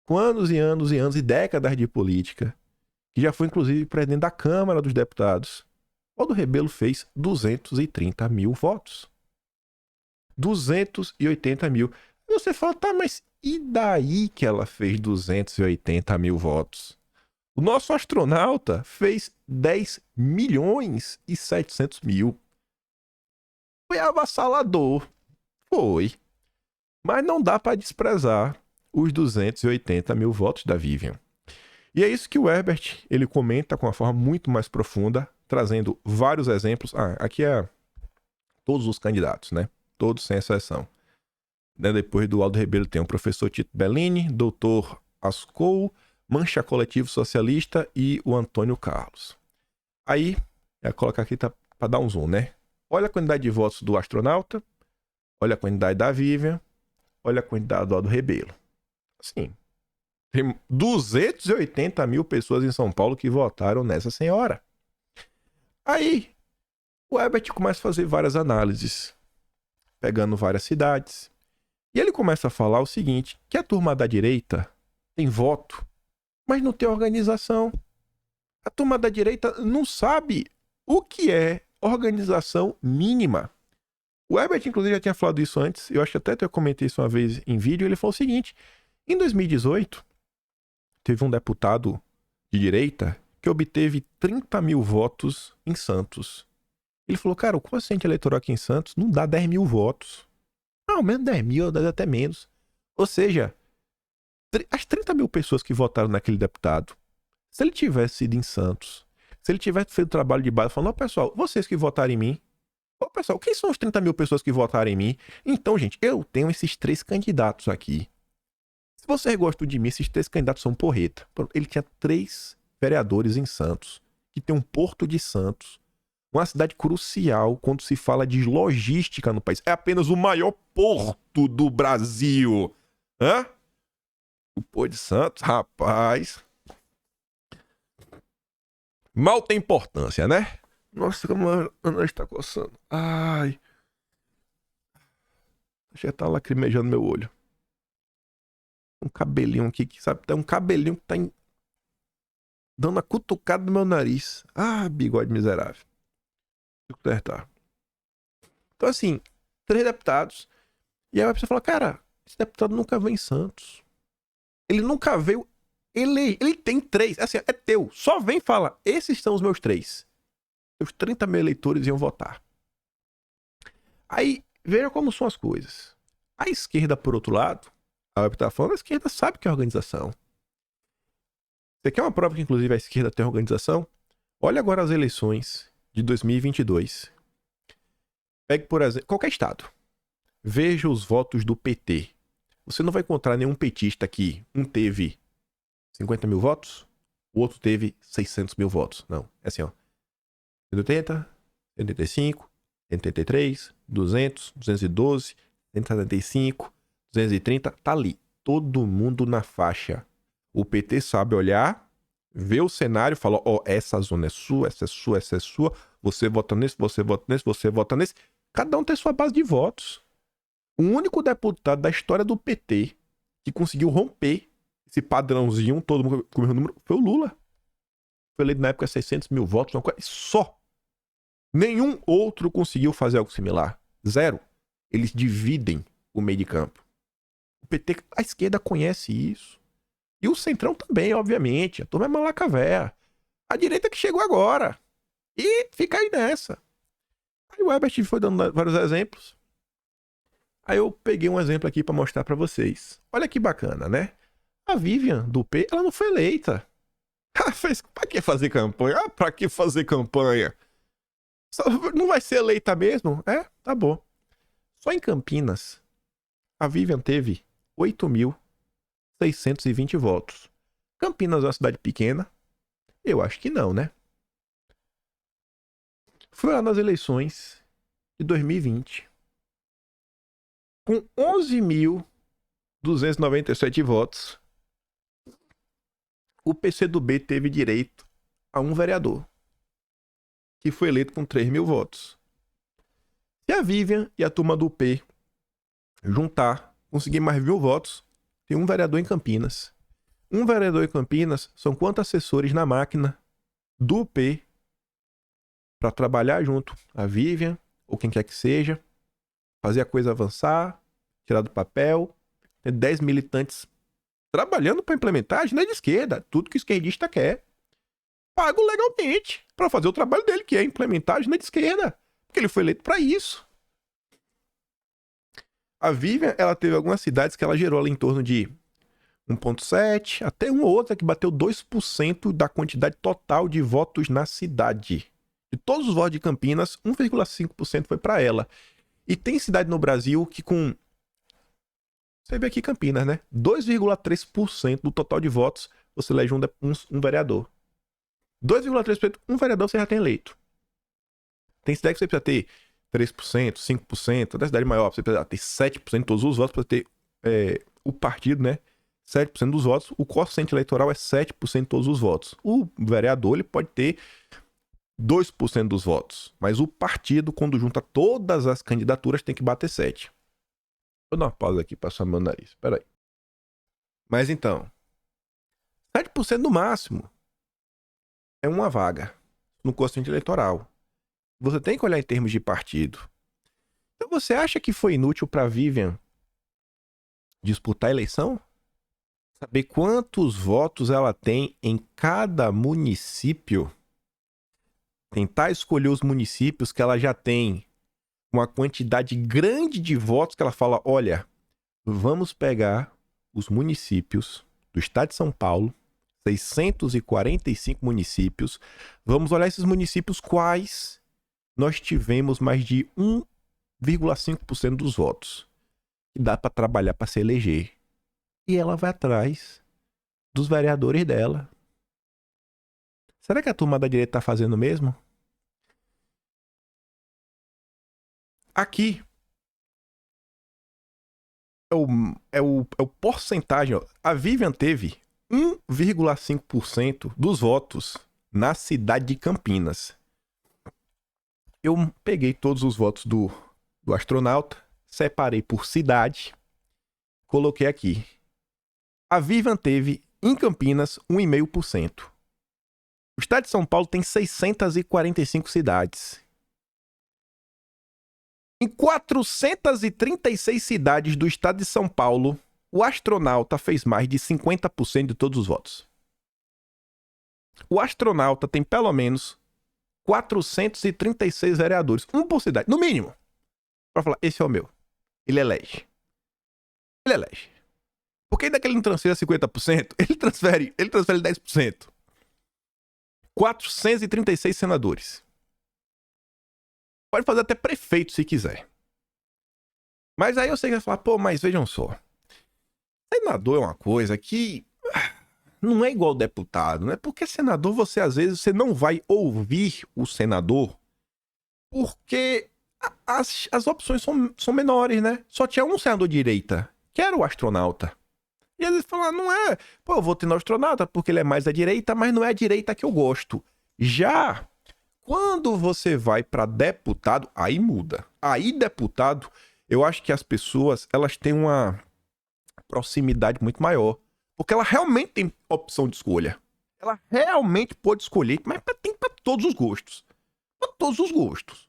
com anos e anos e anos e décadas de política, que já foi inclusive presidente da Câmara dos Deputados, o Aldo Rebelo fez 230 mil votos. 280 mil. E você fala, tá, mas e daí que ela fez 280 mil votos? O nosso astronauta fez 10 milhões e 700 mil. Foi avassalador. Foi. Mas não dá para desprezar os 280 mil votos da Vivian. E é isso que o Herbert, ele comenta com uma forma muito mais profunda, trazendo vários exemplos. Aqui é todos os candidatos, né? Todos sem exceção. Depois do Aldo Rebelo tem o professor Tito Bellini, doutor Ascou, Mancha Coletivo Socialista e o Antônio Carlos. Aí, colocar aqui para dar um zoom, né? Olha a quantidade de votos do astronauta, olha a quantidade da Vivian, olha a quantidade do Aldo Rebelo. Assim, tem 280 mil pessoas em São Paulo que votaram nessa senhora. Aí, o Herbert começa a fazer várias análises, pegando várias cidades. E ele começa a falar o seguinte, que a turma da direita tem voto, mas não tem organização. A turma da direita não sabe o que é organização mínima. O Herbert, inclusive, já tinha falado isso antes, eu acho que até eu comentei isso uma vez em vídeo, ele falou o seguinte, em 2018, teve um deputado de direita que obteve 30 mil votos em Santos. Ele falou, cara, o quociente eleitoral aqui em Santos não dá 10 mil votos. Não, menos 10 mil, dá até menos. Ou seja, as 30 mil pessoas que votaram naquele deputado, se ele tivesse ido em Santos, se ele tivesse feito trabalho de base, falando, pessoal, vocês que votaram em mim, pessoal, quem são as 30 mil pessoas que votaram em mim? Então, gente, eu tenho esses 3 candidatos aqui. Se vocês gostam de mim, esses 3 candidatos são porreta. Ele tinha 3 vereadores em Santos, que tem um Porto de Santos, uma cidade crucial quando se fala de logística no país. É apenas o maior porto do Brasil. Hã? O Pô de Santos, rapaz. Mal tem importância, né? Nossa, como a nariz tá coçando. Ai. Já tá lacrimejando meu olho. Um cabelinho aqui que, sabe, tem um cabelinho que tá dando uma cutucada no meu nariz. Ah, bigode miserável. Deixa eu consertar. Então, assim, 3 deputados. E aí a pessoa fala, cara, esse deputado nunca veio em Santos. Ele nunca veio. Ele tem 3. Assim, é teu. Só vem e fala, esses são os meus 3. Os 30 mil eleitores iam votar. Aí, veja como são as coisas. A esquerda, por outro lado, a web tá falando, a esquerda sabe que é organização. Você quer uma prova que, inclusive, a esquerda tem organização? Olha agora as eleições de 2022. Pegue, por exemplo, qualquer estado. Veja os votos do PT. Você não vai encontrar nenhum petista aqui. Um teve 50 mil votos, o outro teve 600 mil votos. Não, é assim, ó. 180, 185, 183, 200, 212, 175, 230. Tá ali. Todo mundo na faixa. O PT sabe olhar, ver o cenário, fala, ó, essa zona é sua, essa é sua, essa é sua. Você vota nesse, você vota nesse, você vota nesse. Cada um tem sua base de votos. O único deputado da história do PT que conseguiu romper esse padrãozinho, todo mundo com o mesmo número, foi o Lula. Foi eleito na época 600 mil votos, uma coisa só. Nenhum outro conseguiu fazer algo similar. Zero. Eles dividem o meio de campo. O PT, a esquerda conhece isso. E o Centrão também, obviamente. A turma é malaca véia. A direita que chegou agora. E fica aí nessa. Aí o Herbert foi dando vários exemplos. Aí eu peguei um exemplo aqui pra mostrar pra vocês. Olha que bacana, né? A Vivian, do P, ela não foi eleita. Ela fez... Pra que fazer campanha? Ah, pra que fazer campanha? Não vai ser eleita mesmo? É, tá bom. Só em Campinas, a Vivian teve 8.620 votos. Campinas é uma cidade pequena? Eu acho que não, né? Foi lá nas eleições de 2020. Com 11.297 votos, o PCdoB teve direito a um vereador, que foi eleito com 3 mil votos. Se a Vivian e a turma do P juntar, conseguir mais 1.000 votos, tem um vereador em Campinas. Um vereador em Campinas são quantos assessores na máquina do P para trabalhar junto? A Vivian, ou quem quer que seja, fazer a coisa avançar, tirar do papel, ter 10 militantes trabalhando para implementar a agenda de esquerda, tudo que o esquerdista quer. Pago legalmente para fazer o trabalho dele, que é implementar a agenda de esquerda, porque ele foi eleito para isso. A Vivian, ela teve algumas cidades que ela gerou ali em torno de 1,7, até uma outra que bateu 2% da quantidade total de votos na cidade. De todos os votos de Campinas, 1,5% foi para ela. E tem cidade no Brasil que com... Você vê aqui Campinas, né? 2,3% do total de votos você elege um vereador. 2,3%, um vereador você já tem eleito. Tem cidade que você precisa ter 3%, 5%. Da cidade maior você precisa ter 7% de todos os votos para ter o partido, né? 7% dos votos. O quociente eleitoral é 7% de todos os votos. O vereador ele pode ter 2% dos votos. Mas o partido, quando junta todas as candidaturas, tem que bater 7%. Vou dar uma pausa aqui para passar meu nariz. Espera aí. Mas então, 7% no máximo é uma vaga no quociente eleitoral. Você tem que olhar em termos de partido. Então você acha que foi inútil para Vivian disputar a eleição? Saber quantos votos ela tem em cada município? Tentar escolher os municípios que ela já tem uma quantidade grande de votos que ela fala, olha, vamos pegar os municípios do estado de São Paulo, 645 municípios, vamos olhar esses municípios quais nós tivemos mais de 1,5% dos votos. E dá para trabalhar para se eleger. E ela vai atrás dos vereadores dela. Será que a turma da direita tá fazendo mesmo? Aqui, é o porcentagem. Ó. A Vivian teve 1,5% dos votos na cidade de Campinas. Eu peguei todos os votos do astronauta, separei por cidade, coloquei aqui. A Vivian teve, em Campinas, 1,5%. O estado de São Paulo tem 645 cidades. Em 436 cidades do estado de São Paulo, o astronauta fez mais de 50% de todos os votos. O astronauta tem pelo menos 436 vereadores, um por cidade, no mínimo, para falar, esse é o meu. Ele elege. Porque ainda que ele não transfira 50%, ele transfere 10%. 436 senadores. Pode fazer até prefeito se quiser. Mas aí eu sei que vai falar, pô, mas vejam só. Senador é uma coisa que não é igual deputado, né? Porque senador, às vezes, você não vai ouvir o senador porque as opções são menores, né? Só tinha um senador de direita, que era o astronauta. E eles falam, não é... Pô, eu vou ter no astronauta porque ele é mais à direita, mas não é a direita que eu gosto. Já quando você vai para deputado, aí muda. Aí deputado, eu acho que as pessoas, elas têm uma proximidade muito maior. Porque ela realmente tem opção de escolha. Ela realmente pode escolher, mas tem para todos os gostos. Para todos os gostos.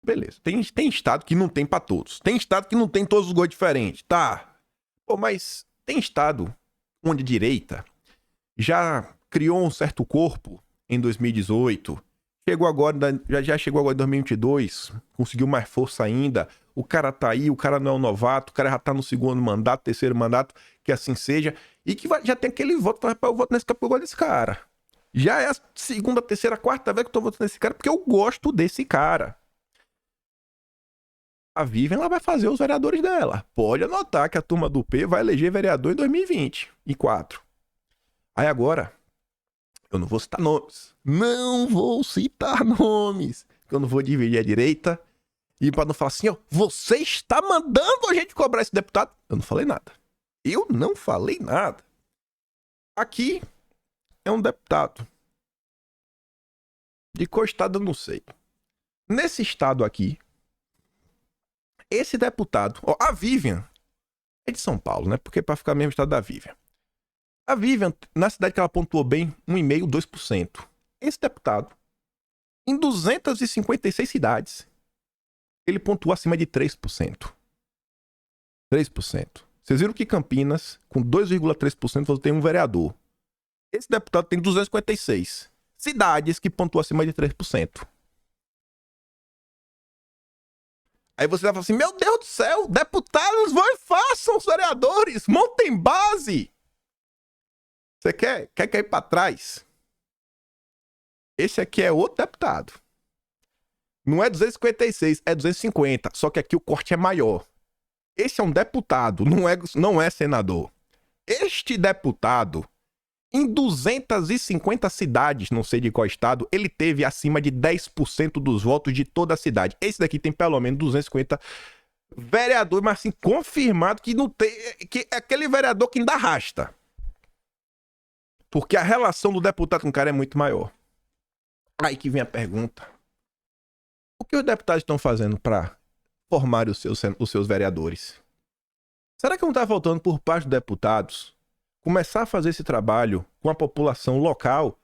Beleza. Tem estado que não tem para todos. Tem estado que não tem todos os gostos diferentes. Tá. Pô, mas tem estado onde a direita já criou um certo corpo em 2018. Já chegou agora em 2022. Conseguiu mais força ainda. O cara tá aí, o cara não é um novato, o cara já tá no segundo mandato, terceiro mandato, que assim seja, e que já tem aquele voto, eu voto nesse cara porque eu gosto desse cara. Já é a segunda, terceira, quarta vez que eu tô votando nesse cara porque eu gosto desse cara. A Vivian, ela vai fazer os vereadores dela. Pode anotar que a turma do P vai eleger vereador em 2024. Aí agora, eu não vou citar nomes. Não vou citar nomes. Eu não vou dividir a direita. E para não falar assim, ó, você está mandando a gente cobrar esse deputado? Eu não falei nada. Eu não falei nada. Aqui é um deputado. De qual estado eu não sei. Nesse estado aqui, esse deputado, ó, a Vivian, é de São Paulo, né? Porque para ficar mesmo estado da Vivian. A Vivian, na cidade que ela pontuou bem, 1,5%, 2%. Esse deputado, em 256 cidades, ele pontuou acima de 3%. 3%. Vocês viram que Campinas, com 2,3%, você tem um vereador. Esse deputado tem 256 cidades que pontuam acima de 3%. Aí você vai falar assim, meu Deus do céu, deputados, vão e façam os vereadores, montem base. Você quer cair pra trás? Esse aqui é outro deputado. Não é 256, é 250. Só que aqui o corte é maior. Esse é um deputado, não é senador. Este deputado, em 250 cidades, não sei de qual estado, ele teve acima de 10% dos votos de toda a cidade. Esse daqui tem pelo menos 250 vereadores, mas assim, confirmado que não tem. Que é aquele vereador que ainda arrasta. Porque a relação do deputado com o cara é muito maior. Aí que vem a pergunta. O que os deputados estão fazendo para formar os seus vereadores? Será que não está faltando por parte dos deputados começar a fazer esse trabalho com a população local?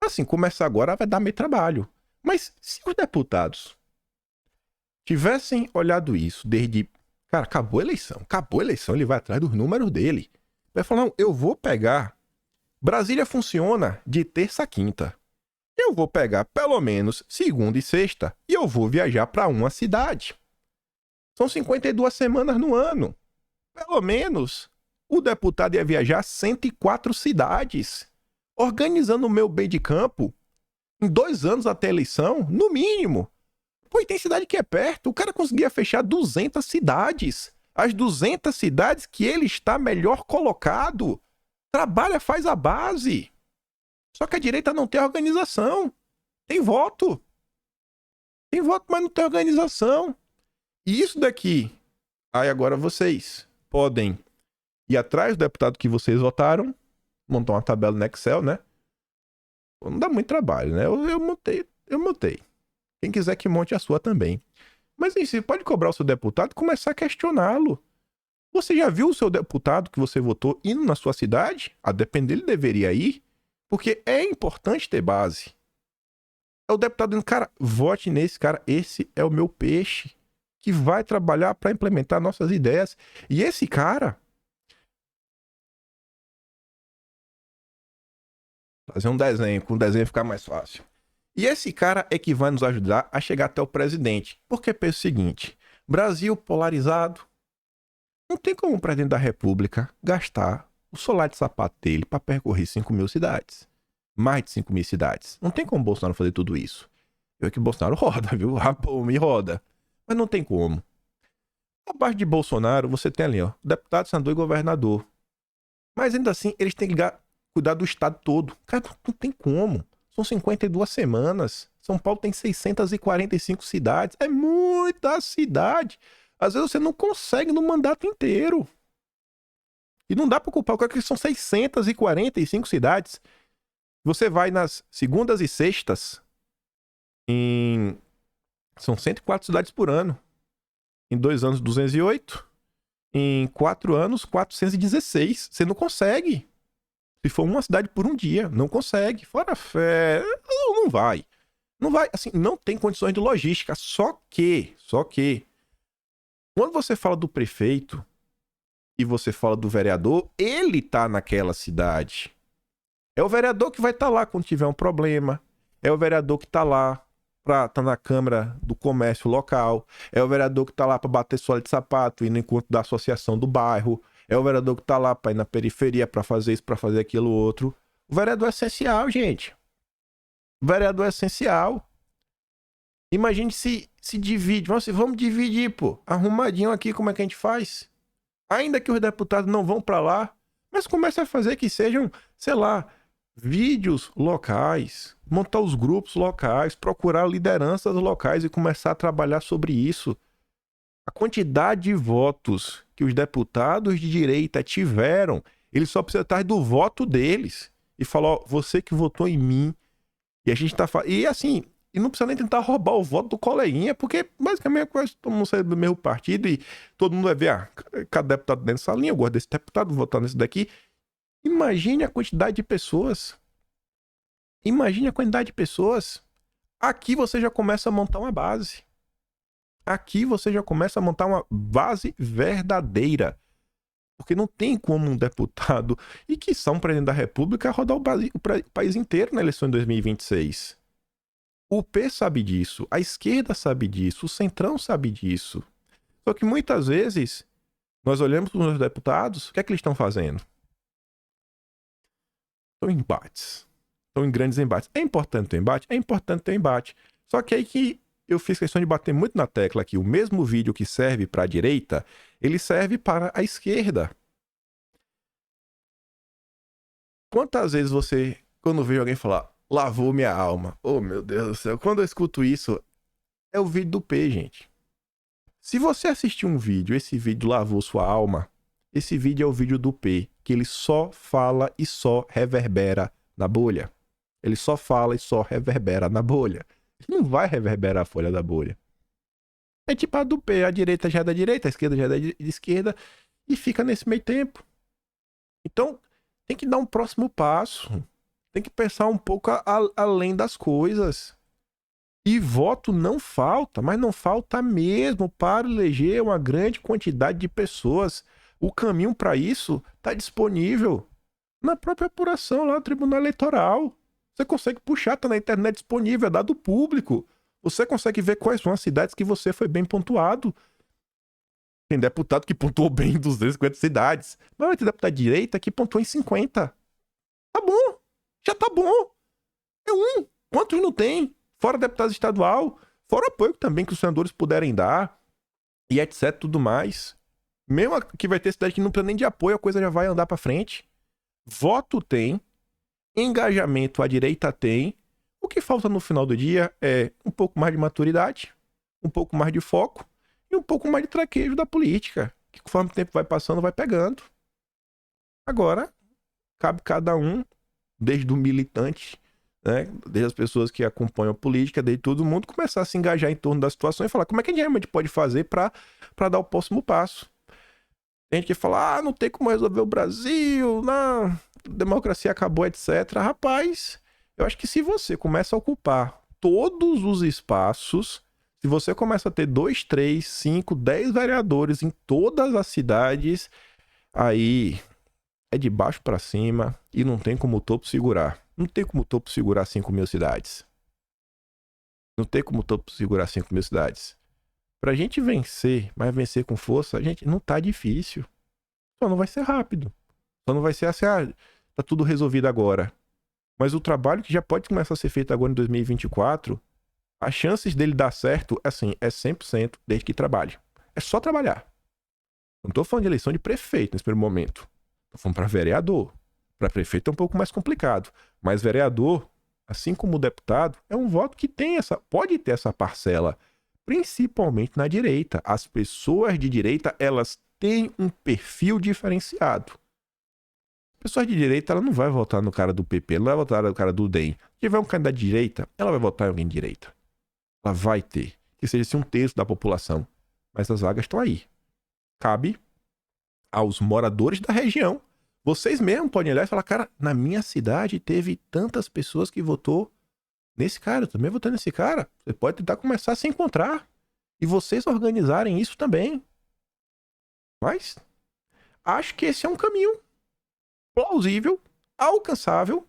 Assim, começar agora vai dar meio trabalho. Mas se os deputados tivessem olhado isso desde... Cara, acabou a eleição, ele vai atrás dos números dele. Vai falar, não, eu vou pegar... Brasília funciona de terça a quinta. Eu vou pegar pelo menos segunda e sexta e eu vou viajar para uma cidade. São 52 semanas no ano. Pelo menos o deputado ia viajar 104 cidades, organizando o meu bem de campo em 2 anos até a eleição, no mínimo. Pô, tem cidade que é perto, o cara conseguia fechar 200 cidades. As 200 cidades que ele está melhor colocado. Trabalha, faz a base. Só que a direita não tem organização. Tem voto. Tem voto, mas não tem organização. E isso daqui, Aí agora vocês podem ir atrás do deputado que vocês votaram, montar uma tabela no Excel, né? Não dá muito trabalho, né? Eu montei. Quem quiser que monte a sua também. Mas em si, pode cobrar o seu deputado e começar a questioná-lo. Você já viu o seu deputado que você votou indo na sua cidade? A depender, ele deveria ir. Porque é importante ter base. É o deputado dizendo, cara, vote nesse cara. Esse é o meu peixe que vai trabalhar para implementar nossas ideias. E esse cara... Fazer um desenho, com o desenho ficar mais fácil. E esse cara é que vai nos ajudar a chegar até o presidente. Porque pensa o seguinte, Brasil polarizado, não tem como o presidente da república gastar o solar de sapato dele para percorrer 5.000 cidades. Mais de 5.000 cidades. Não tem como o Bolsonaro fazer tudo isso. Eu que o Bolsonaro roda, viu? Rapaz, me roda. Mas não tem como. Abaixo de Bolsonaro, você tem ali, ó, deputado, senador e governador. Mas ainda assim, eles têm que cuidar do estado todo. Cara, não tem como. São 52 semanas. São Paulo tem 645 cidades. É muita cidade. Às vezes você não consegue no mandato inteiro. E não dá pra culpar o cara que são 645 cidades. Você vai nas segundas e sextas, são 104 cidades por ano. Em 2 anos, 208. Em 4 anos, 416. Você não consegue. Se for uma cidade por um dia, não consegue. Fora fé, não vai. Não vai, assim, não tem condições de logística. Só que, quando você fala do prefeito e você fala do vereador, ele tá naquela cidade. É o vereador que vai estar lá quando tiver um problema. É o vereador que tá lá pra estar na Câmara do Comércio local. É o vereador que tá lá pra bater sola de sapato, ir no encontro da associação do bairro. É o vereador que tá lá pra ir na periferia, pra fazer isso, pra fazer aquilo outro. O vereador é essencial, gente. O vereador é essencial. Imagine se divide. Vamos dividir, pô. Arrumadinho aqui, como é que a gente faz? Ainda que os deputados não vão pra lá, mas comece a fazer que sejam, sei lá, vídeos locais, montar os grupos locais, procurar lideranças locais e começar a trabalhar sobre isso. A quantidade de votos que os deputados de direita tiveram, eles só precisam estar do voto deles. E falar, ó, você que votou em mim. E a gente tá... E assim, e não precisa nem tentar roubar o voto do coleguinha, porque basicamente todo mundo sai do mesmo partido e todo mundo vai ver, cada deputado dentro dessa linha, eu gosto desse deputado, vou votar nesse daqui. Imagine a quantidade de pessoas. Imagine a quantidade de pessoas. Aqui você já começa a montar uma base. Aqui você já começa a montar uma base verdadeira. Porque não tem como um deputado, e quiçá um presidente da república, rodar o país inteiro na eleição de 2026. O P sabe disso, a esquerda sabe disso, o Centrão sabe disso. Só que muitas vezes, nós olhamos para os deputados, o que é que eles estão fazendo? Estão em embates. Estão em grandes embates. É importante ter embate? É importante ter embate. Só que aí que eu fiz questão de bater muito na tecla que o mesmo vídeo que serve para a direita, ele serve para a esquerda. Quantas vezes você, quando vê alguém falar, lavou minha alma? Oh, meu Deus do céu. Quando eu escuto isso, é o vídeo do P, gente. Se você assistir um vídeo, esse vídeo lavou sua alma, esse vídeo é o vídeo do P, que ele só fala e só reverbera na bolha. Ele só fala e só reverbera na bolha. Ele não vai reverberar a folha da bolha. É tipo a do P, a direita já é da direita, a esquerda já é da esquerda, e fica nesse meio tempo. Então, tem que dar um próximo passo. Tem que pensar um pouco além das coisas. E voto não falta, mas não falta mesmo para eleger uma grande quantidade de pessoas. O caminho para isso está disponível na própria apuração lá do Tribunal Eleitoral. Você consegue puxar, tá na internet disponível, é dado público. Você consegue ver quais são as cidades que você foi bem pontuado. Tem deputado que pontuou bem em 250 cidades. Mas vai ter deputado de direita que pontuou em 50. Tá bom. Já tá bom. É um. Quantos não tem? Fora deputado estadual. Fora o apoio também que os senadores puderem dar. E etc, tudo mais. Mesmo que vai ter cidade que não precisa nem de apoio, a coisa já vai andar pra frente. Voto tem. Engajamento a direita tem. O que falta no final do dia é um pouco mais de maturidade, um pouco mais de foco e um pouco mais de traquejo da política, que conforme o tempo vai passando, vai pegando. Agora, cabe cada um, desde o militante, né, desde as pessoas que acompanham a política, desde todo mundo, começar a se engajar em torno da situação e falar como é que a gente realmente pode fazer para dar o próximo passo. Tem gente que fala, não tem como resolver o Brasil, não, a democracia acabou, etc. Rapaz, eu acho que se você começa a ocupar todos os espaços, se você começa a ter 2, 3, 5, 10 vereadores em todas as cidades, aí é de baixo para cima e não tem como o topo segurar. Não tem como o topo segurar 5.000 cidades. Não tem como o topo segurar 5.000 cidades. Pra gente vencer, mas vencer com força, gente, não tá difícil. Só não vai ser rápido. Só não vai ser assim, tá tudo resolvido agora. Mas o trabalho que já pode começar a ser feito agora em 2024, as chances dele dar certo, assim, é 100% desde que trabalhe. É só trabalhar. Não tô falando de eleição de prefeito nesse primeiro momento. Tô falando pra vereador. Pra prefeito é um pouco mais complicado. Mas vereador, assim como o deputado, é um voto que pode ter essa parcela. Principalmente na direita. As pessoas de direita, elas têm um perfil diferenciado. Pessoas de direita, ela não vai votar no cara do PP, não vai votar no cara do DEM. Se tiver um candidato de direita, ela vai votar em alguém de direita. Ela vai ter. Que seja assim, 1/3 da população. Mas as vagas estão aí. Cabe aos moradores da região. Vocês mesmos podem olhar e falar, cara, na minha cidade teve tantas pessoas que votou nesse cara, eu também votei nesse cara. Você pode tentar começar a se encontrar. E vocês organizarem isso também. Mas acho que esse é um caminho plausível, alcançável.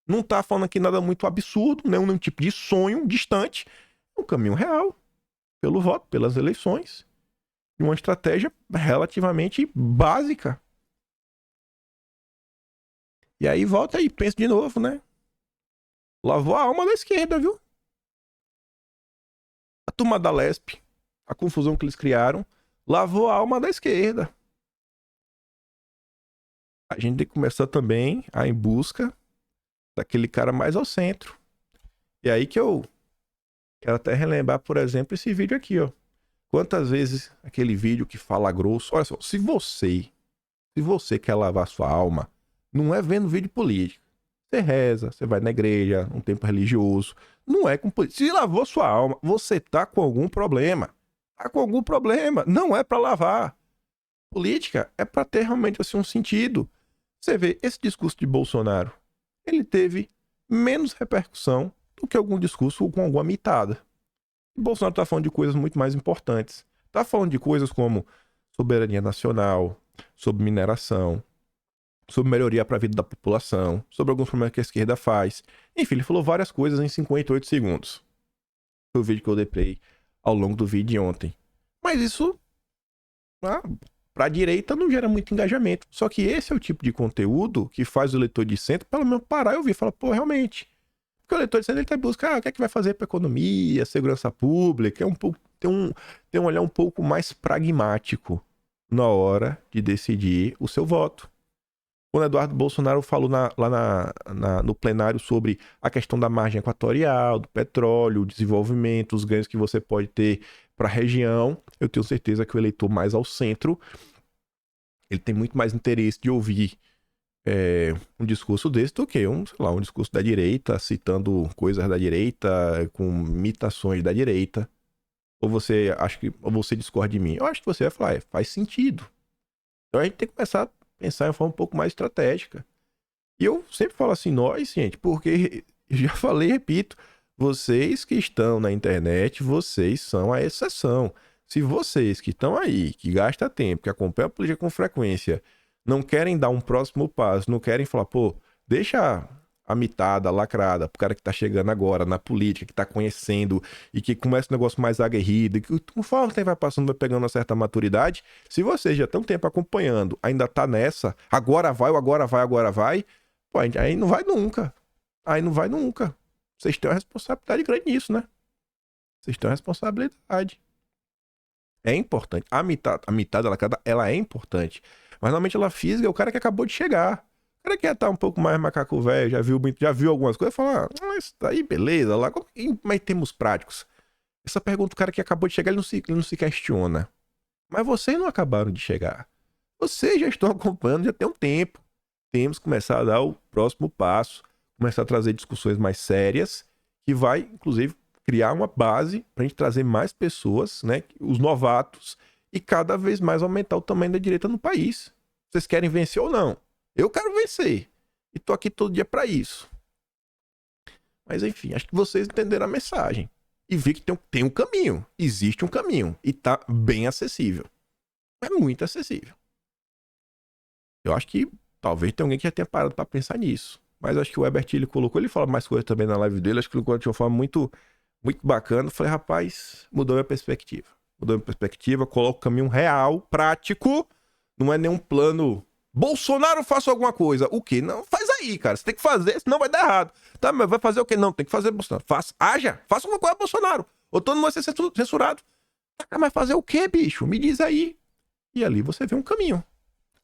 Não tá falando aqui nada muito absurdo, nenhum tipo de sonho distante. É um caminho real. Pelo voto, pelas eleições. E uma estratégia relativamente básica. E aí volta e pensa de novo, né? Lavou a alma da esquerda, viu? A turma da Lesp, a confusão que eles criaram, lavou a alma da esquerda. A gente tem que começar também a ir em busca daquele cara mais ao centro. E aí que eu quero até relembrar, por exemplo, esse vídeo aqui, ó. Quantas vezes aquele vídeo que fala grosso... Olha só, se você quer lavar sua alma, não é vendo vídeo político. Você reza, você vai na igreja, um tempo religioso. Não é com política. Se lavou sua alma, você tá com algum problema. Tá com algum problema. Não é pra lavar. Política é pra ter realmente assim, um sentido. Você vê, esse discurso de Bolsonaro, ele teve menos repercussão do que algum discurso com alguma mitada. E Bolsonaro tá falando de coisas muito mais importantes. Tá falando de coisas como soberania nacional, sobre mineração, sobre melhoria para a vida da população, sobre alguns problemas que a esquerda faz. Enfim, ele falou várias coisas em 58 segundos. Foi o vídeo que eu dei play ao longo do vídeo de ontem. Mas isso, para a direita, não gera muito engajamento. Só que esse é o tipo de conteúdo que faz o leitor de centro, pelo menos, parar e ouvir e falar, pô, realmente. Porque o leitor de centro, ele tá buscando, o que é que vai fazer para economia, segurança pública, tem um olhar um pouco mais pragmático na hora de decidir o seu voto. Quando Eduardo Bolsonaro falou no plenário sobre a questão da margem equatorial, do petróleo, o desenvolvimento, os ganhos que você pode ter para a região, eu tenho certeza que o eleitor mais ao centro, ele tem muito mais interesse de ouvir um discurso desse do que um discurso da direita, citando coisas da direita, com imitações da direita. Ou você discorda de mim? Eu acho que você vai falar, faz sentido. Então a gente tem que começar a pensar em uma forma um pouco mais estratégica. E eu sempre falo assim, nós, gente, porque já falei e repito, vocês que estão na internet, vocês são a exceção. Se vocês que estão aí, que gastam tempo, que acompanham a política com frequência, não querem dar um próximo passo, não querem falar, pô, deixa a mitada, lacrada, pro cara que tá chegando agora na política, que tá conhecendo e que começa um negócio mais aguerrido, que conforme o tempo vai passando, vai pegando uma certa maturidade, se você já tem um tempo acompanhando, ainda tá nessa, agora vai, pô, aí não vai nunca. Aí não vai nunca. Vocês têm uma responsabilidade grande nisso, né? Vocês têm uma responsabilidade. É importante. A mitada lacrada, ela é importante. Mas normalmente ela fisga é o cara que acabou de chegar. O cara que já tá um pouco mais macaco velho, já viu algumas coisas, fala, isso daí beleza, lá, mas em termos práticos. Essa pergunta, o cara que acabou de chegar, ele não se questiona. Mas vocês não acabaram de chegar. Vocês já estão acompanhando já tem um tempo. Temos que começar a dar o próximo passo, começar a trazer discussões mais sérias, que vai, inclusive, criar uma base para a gente trazer mais pessoas, né, os novatos, e cada vez mais aumentar o tamanho da direita no país. Vocês querem vencer ou não? Eu quero vencer. E tô aqui todo dia para isso. Mas enfim, acho que vocês entenderam a mensagem. E vi que tem um caminho. Existe um caminho. E tá bem acessível. É muito acessível. Eu acho que talvez tenha alguém que já tenha parado para pensar nisso. Mas acho que o Herbert, ele fala mais coisas também na live dele. Acho que ele colocou de uma forma muito, muito bacana. Eu falei, rapaz, mudou minha perspectiva. Mudou minha perspectiva, coloca o caminho real, prático. Não é nenhum plano. Bolsonaro, faça alguma coisa. O quê? Não, faz aí, cara. Você tem que fazer, senão vai dar errado. Tá, mas vai fazer o quê? Não, tem que fazer, Bolsonaro. Faça alguma coisa, Bolsonaro. Ou todo mundo vai ser censurado. Ah, mas fazer o quê, bicho? Me diz aí. E ali você vê um caminho.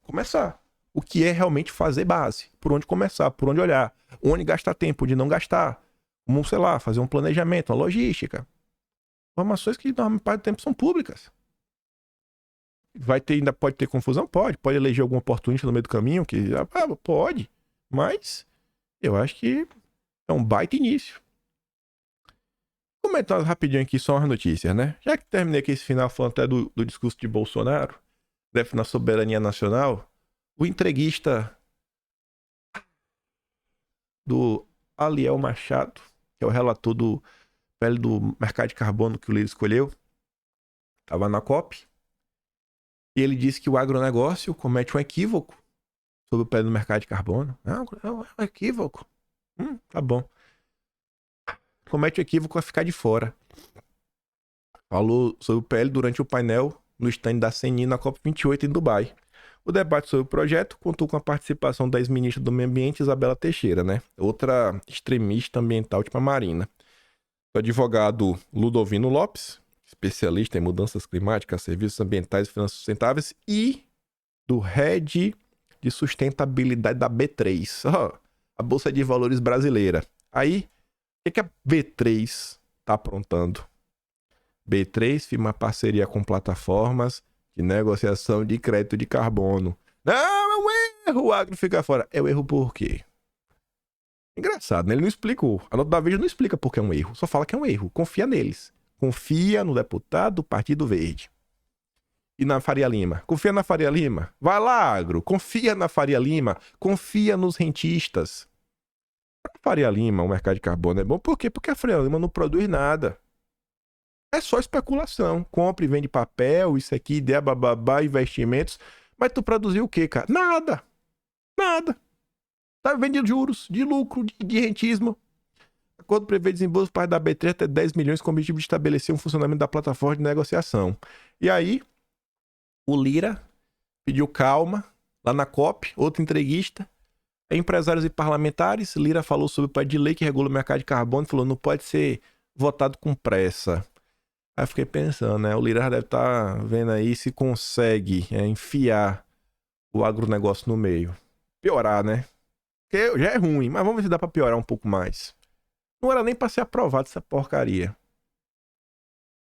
Começar. O que é realmente fazer base. Por onde começar, por onde olhar. Onde gastar tempo, onde não gastar. Como, sei lá, fazer um planejamento, uma logística. Informações que, na maior parte do tempo, são públicas. Ainda pode ter confusão? Pode. Pode eleger algum oportunista no meio do caminho? Pode. Mas eu acho que é um baita início. Comentando rapidinho aqui só umas notícias, né? Já que terminei aqui esse final falando até do discurso de Bolsonaro, na soberania nacional, o entreguista do Aliel Machado, que é o relator do PL do mercado de carbono que o Lira escolheu, estava na COP, e ele disse que o agronegócio comete um equívoco sobre o PL do mercado de carbono. É um equívoco. Tá bom. Comete o equívoco a ficar de fora. Falou sobre o PL durante o painel no stand da CNI na COP28 em Dubai. O debate sobre o projeto contou com a participação da ex-ministra do Meio Ambiente, Isabela Teixeira, né? Outra extremista ambiental tipo a Marina. O advogado Ludovino Lopes, especialista em mudanças climáticas, serviços ambientais e finanças sustentáveis, e do Head de Sustentabilidade da B3, a Bolsa de Valores brasileira. Aí, o que a B3 está aprontando? B3 firma parceria com plataformas de negociação de crédito de carbono. Não, é um erro, o agro fica fora. É um erro por quê? Engraçado, né? Ele não explicou. A nota da Veja não explica por que é um erro. Só fala que é um erro. Confia neles. Confia no deputado do Partido Verde. E na Faria Lima. Confia na Faria Lima. Vai lá, agro. Confia na Faria Lima. Confia nos rentistas. Para Faria Lima, o mercado de carbono é bom. Por quê? Porque a Faria Lima não produz nada. É só especulação. Compra e vende papel, isso aqui, ideia, bababá, investimentos. Mas tu produziu o quê, cara? Nada. Nada. Tá vendendo juros, de lucro, de rentismo. Acordo prevê desembolso parte da B3 até 10 milhões com o objetivo de estabelecer um funcionamento da plataforma de negociação. E aí, o Lira pediu calma lá na COP, outro entreguista. Empresários e parlamentares, Lira falou sobre o projeto de lei que regula o mercado de carbono e falou não pode ser votado com pressa. Aí eu fiquei pensando, né? O Lira já deve estar vendo aí se consegue enfiar o agronegócio no meio. Piorar, né? Porque já é ruim, mas vamos ver se dá pra piorar um pouco mais. Não era nem pra ser aprovado essa porcaria.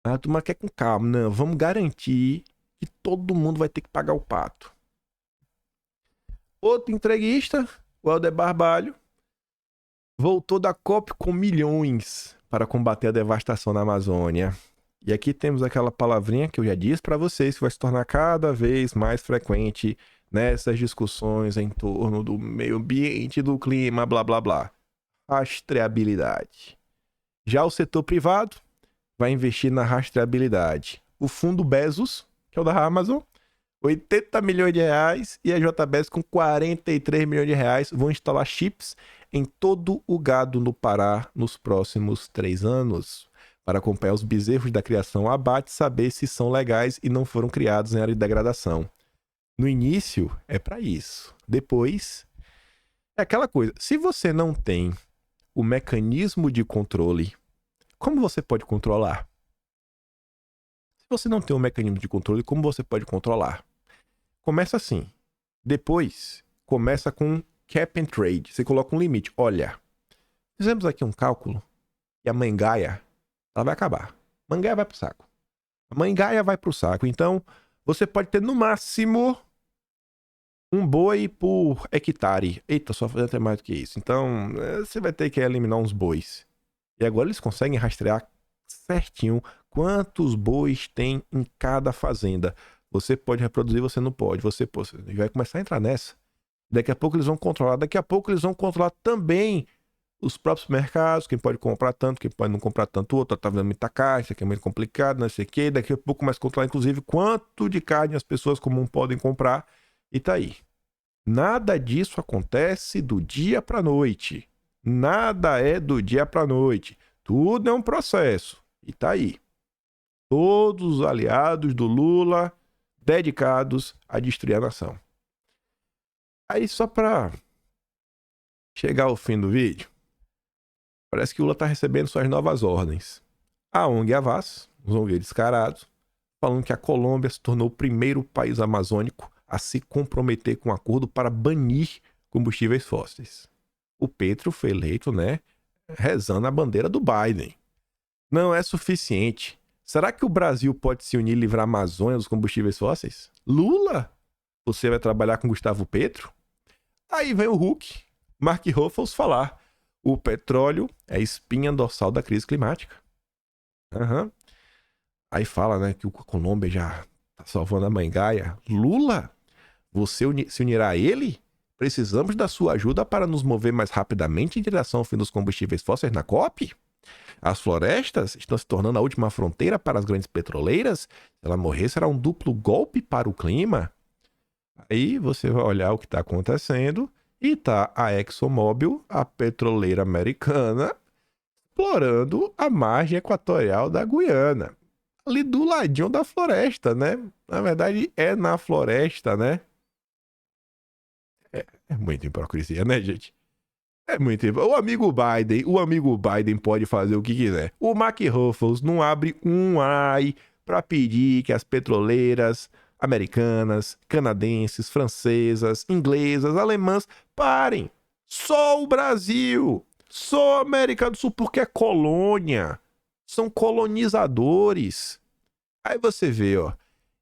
A turma quer com calma. Não, vamos garantir que todo mundo vai ter que pagar o pato. Outro entreguista, o Helder Barbalho, voltou da COP com milhões para combater a devastação na Amazônia. E aqui temos aquela palavrinha que eu já disse para vocês, que vai se tornar cada vez mais frequente nessas discussões em torno do meio ambiente, do clima, blá blá blá. Rastreabilidade. Já o setor privado vai investir na rastreabilidade. O fundo Bezos, que é o da Amazon, 80 milhões de reais, e a JBS com 43 milhões de reais vão instalar chips em todo o gado no Pará nos próximos 3 anos. Para acompanhar os bezerros da criação ao abate, saber se são legais e não foram criados em área de degradação. No início, é para isso. Depois, é aquela coisa. Se você não tem o mecanismo de controle, como você pode controlar? Se você não tem um mecanismo de controle, como você pode controlar? Começa assim. Depois, começa com cap and trade. Você coloca um limite. Olha, fizemos aqui um cálculo e a mangaia ela vai acabar. Mangaia vai pro saco. A mangaia vai pro saco. Então, você pode ter no máximo um boi por hectare. Eita, só fazendo até mais do que isso. Então, você vai ter que eliminar uns bois. E agora eles conseguem rastrear certinho quantos bois tem em cada fazenda. Você pode reproduzir, você não pode. Você vai começar a entrar nessa. Daqui a pouco eles vão controlar. Daqui a pouco eles vão controlar também os próprios mercados. Quem pode comprar tanto, quem pode não comprar tanto outro. Tá vendo muita carne, isso aqui é muito complicado, não sei o quê. Daqui a pouco mais controlar, inclusive, quanto de carne as pessoas comuns podem comprar. E tá aí. Nada disso acontece do dia para noite. Nada é do dia para noite. Tudo é um processo. E tá aí. Todos os aliados do Lula dedicados a destruir a nação. Aí só para chegar ao fim do vídeo, parece que o Lula tá recebendo suas novas ordens. A ONG Havas, os ONG descarados, falando que a Colômbia se tornou o primeiro país amazônico a se comprometer com um acordo para banir combustíveis fósseis. O Petro foi eleito, né, rezando a bandeira do Biden. Não é suficiente. Será que o Brasil pode se unir e livrar a Amazônia dos combustíveis fósseis? Lula? Você vai trabalhar com Gustavo Petro? Aí vem o Hulk, Mark Ruffles, falar: o petróleo é a espinha dorsal da crise climática. Uhum. Aí fala, né, que a Colômbia já tá salvando a mãe Gaia. Lula, você se unirá a ele? Precisamos da sua ajuda para nos mover mais rapidamente em direção ao fim dos combustíveis fósseis na COP? As florestas estão se tornando a última fronteira para as grandes petroleiras? Se ela morrer, será um duplo golpe para o clima? Aí você vai olhar o que está acontecendo e tá a ExxonMobil, a petroleira americana, explorando a margem equatorial da Guiana. Ali do ladinho da floresta, né? Na verdade, é na floresta, né? É muita hipocrisia, né, gente? É muito. O amigo Biden pode fazer o que quiser. O Mark Ruffles não abre um ai para pedir que as petroleiras americanas, canadenses, francesas, inglesas, alemãs parem. Só o Brasil, só a América do Sul, porque é colônia. São colonizadores. Aí você vê, ó.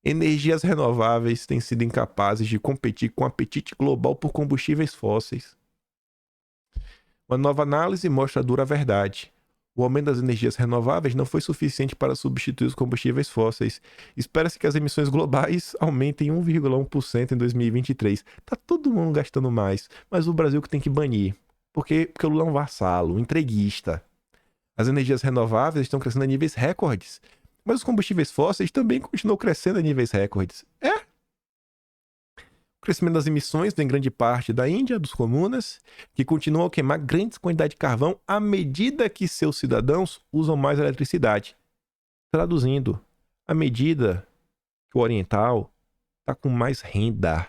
Energias renováveis têm sido incapazes de competir com o apetite global por combustíveis fósseis. Uma nova análise mostra a dura verdade. O aumento das energias renováveis não foi suficiente para substituir os combustíveis fósseis. Espera-se que as emissões globais aumentem 1,1% em 2023. Tá todo mundo gastando mais, mas o Brasil que tem que banir. Porque o Lula é um vassalo, um entreguista. As energias renováveis estão crescendo a níveis recordes, mas os combustíveis fósseis também continuam crescendo a níveis recordes. O crescimento das emissões vem grande parte da Índia, dos comunas, que continuam a queimar grandes quantidades de carvão à medida que seus cidadãos usam mais eletricidade. Traduzindo, à medida que o oriental está com mais renda,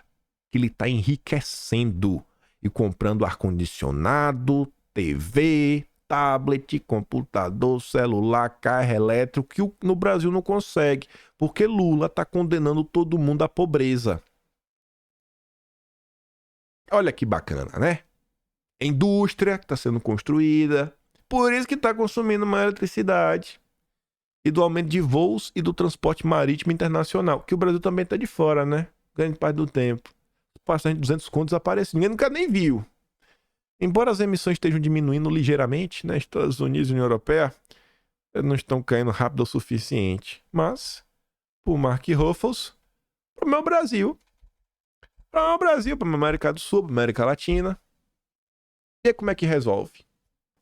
que ele está enriquecendo e comprando ar-condicionado, TV, tablet, computador, celular, carro elétrico, que no Brasil não consegue, porque Lula está condenando todo mundo à pobreza. Olha que bacana, né? A indústria que está sendo construída, por isso que está consumindo mais eletricidade. E do aumento de voos e do transporte marítimo internacional, que o Brasil também está de fora, né? Grande parte do tempo. Passando de 200 contos desapareceu. Ninguém nunca nem viu. Embora as emissões estejam diminuindo ligeiramente, né? Estados Unidos e União Europeia não estão caindo rápido o suficiente. Mas, por Mark Ruffles, para o meu Brasil, para a América do Sul, para América Latina. E como é que resolve?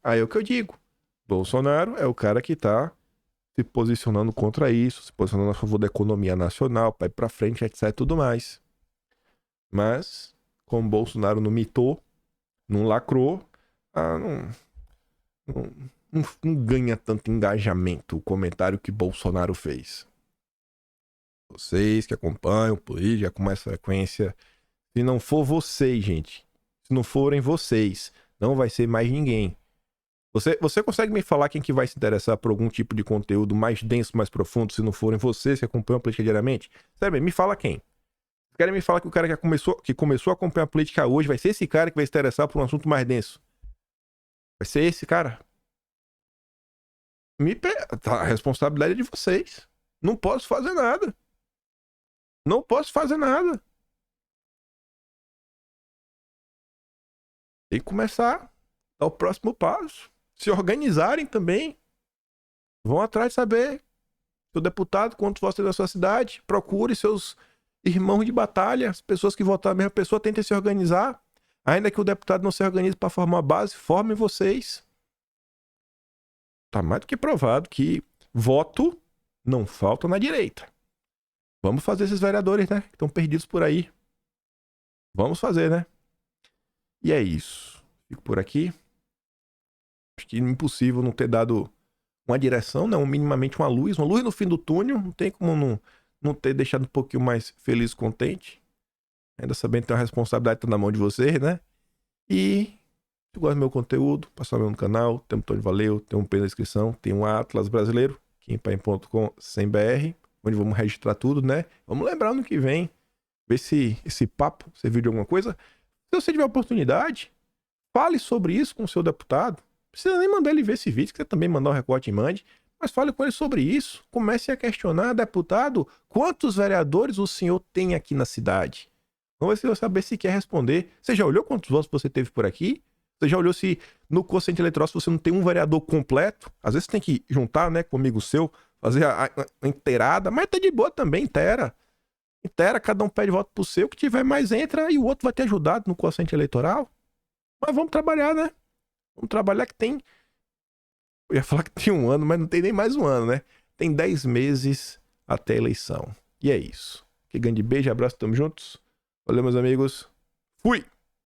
Aí é o que eu digo. Bolsonaro é o cara que tá se posicionando contra isso, se posicionando a favor da economia nacional, para ir pra frente, etc e tudo mais. Mas, como Bolsonaro não mitou, não lacrou, não ganha tanto engajamento o comentário que Bolsonaro fez. Vocês que acompanham política com mais frequência, se não for vocês, gente, se não forem vocês, não vai ser mais ninguém. Você consegue me falar quem que vai se interessar por algum tipo de conteúdo mais denso, mais profundo, se não forem vocês que acompanham a política diariamente? Sério, me fala quem? Querem me falar que o cara que começou a acompanhar a política hoje vai ser esse cara que vai se interessar por um assunto mais denso? Vai ser esse cara? A responsabilidade é de vocês. Não posso fazer nada. Não posso fazer nada. Tem que começar a dar o próximo passo. Se organizarem também. Vão atrás de saber. Seu deputado, quantos votos tem na sua cidade. Procure seus irmãos de batalha. As pessoas que votaram a mesma pessoa. Tentem se organizar. Ainda que o deputado não se organize para formar uma base, formem vocês. Tá mais do que provado que voto não falta na direita. Vamos fazer esses vereadores, né? Que estão perdidos por aí. Vamos fazer, né? E é isso. Fico por aqui. Acho que é impossível não ter dado uma direção, não, minimamente uma luz no fim do túnel. Não tem como não ter deixado um pouquinho mais feliz, contente. Ainda sabendo que tem uma responsabilidade na mão de vocês, né? E se gosta do meu conteúdo, passa no meu canal, tem um botão de valeu, tem um P na descrição, tem um Atlas brasileiro, quempaim.com/br, onde vamos registrar tudo, né? Vamos lembrar no que vem, ver se esse papo serviu de alguma coisa. Se você tiver oportunidade, fale sobre isso com o seu deputado. Não precisa nem mandar ele ver esse vídeo, que você também mandar um recorte e mande. Mas fale com ele sobre isso. Comece a questionar, deputado, quantos vereadores o senhor tem aqui na cidade? Vamos ver se você saber se quer responder. Você já olhou quantos votos você teve por aqui? Você já olhou se no quociente eleitoral se você não tem um vereador completo? Às vezes você tem que juntar, né, com um amigo seu, fazer a inteirada, mas tá de boa também, inteira. Inteira, cada um pede voto pro seu, que tiver mais entra e o outro vai ter ajudado no quociente eleitoral. Mas vamos trabalhar, né? Vamos trabalhar que tem... Eu ia falar que tem um ano, mas não tem nem mais um ano, né? Tem 10 meses até a eleição. E é isso. Que grande beijo, abraço, tamo juntos. Valeu, meus amigos. Fui!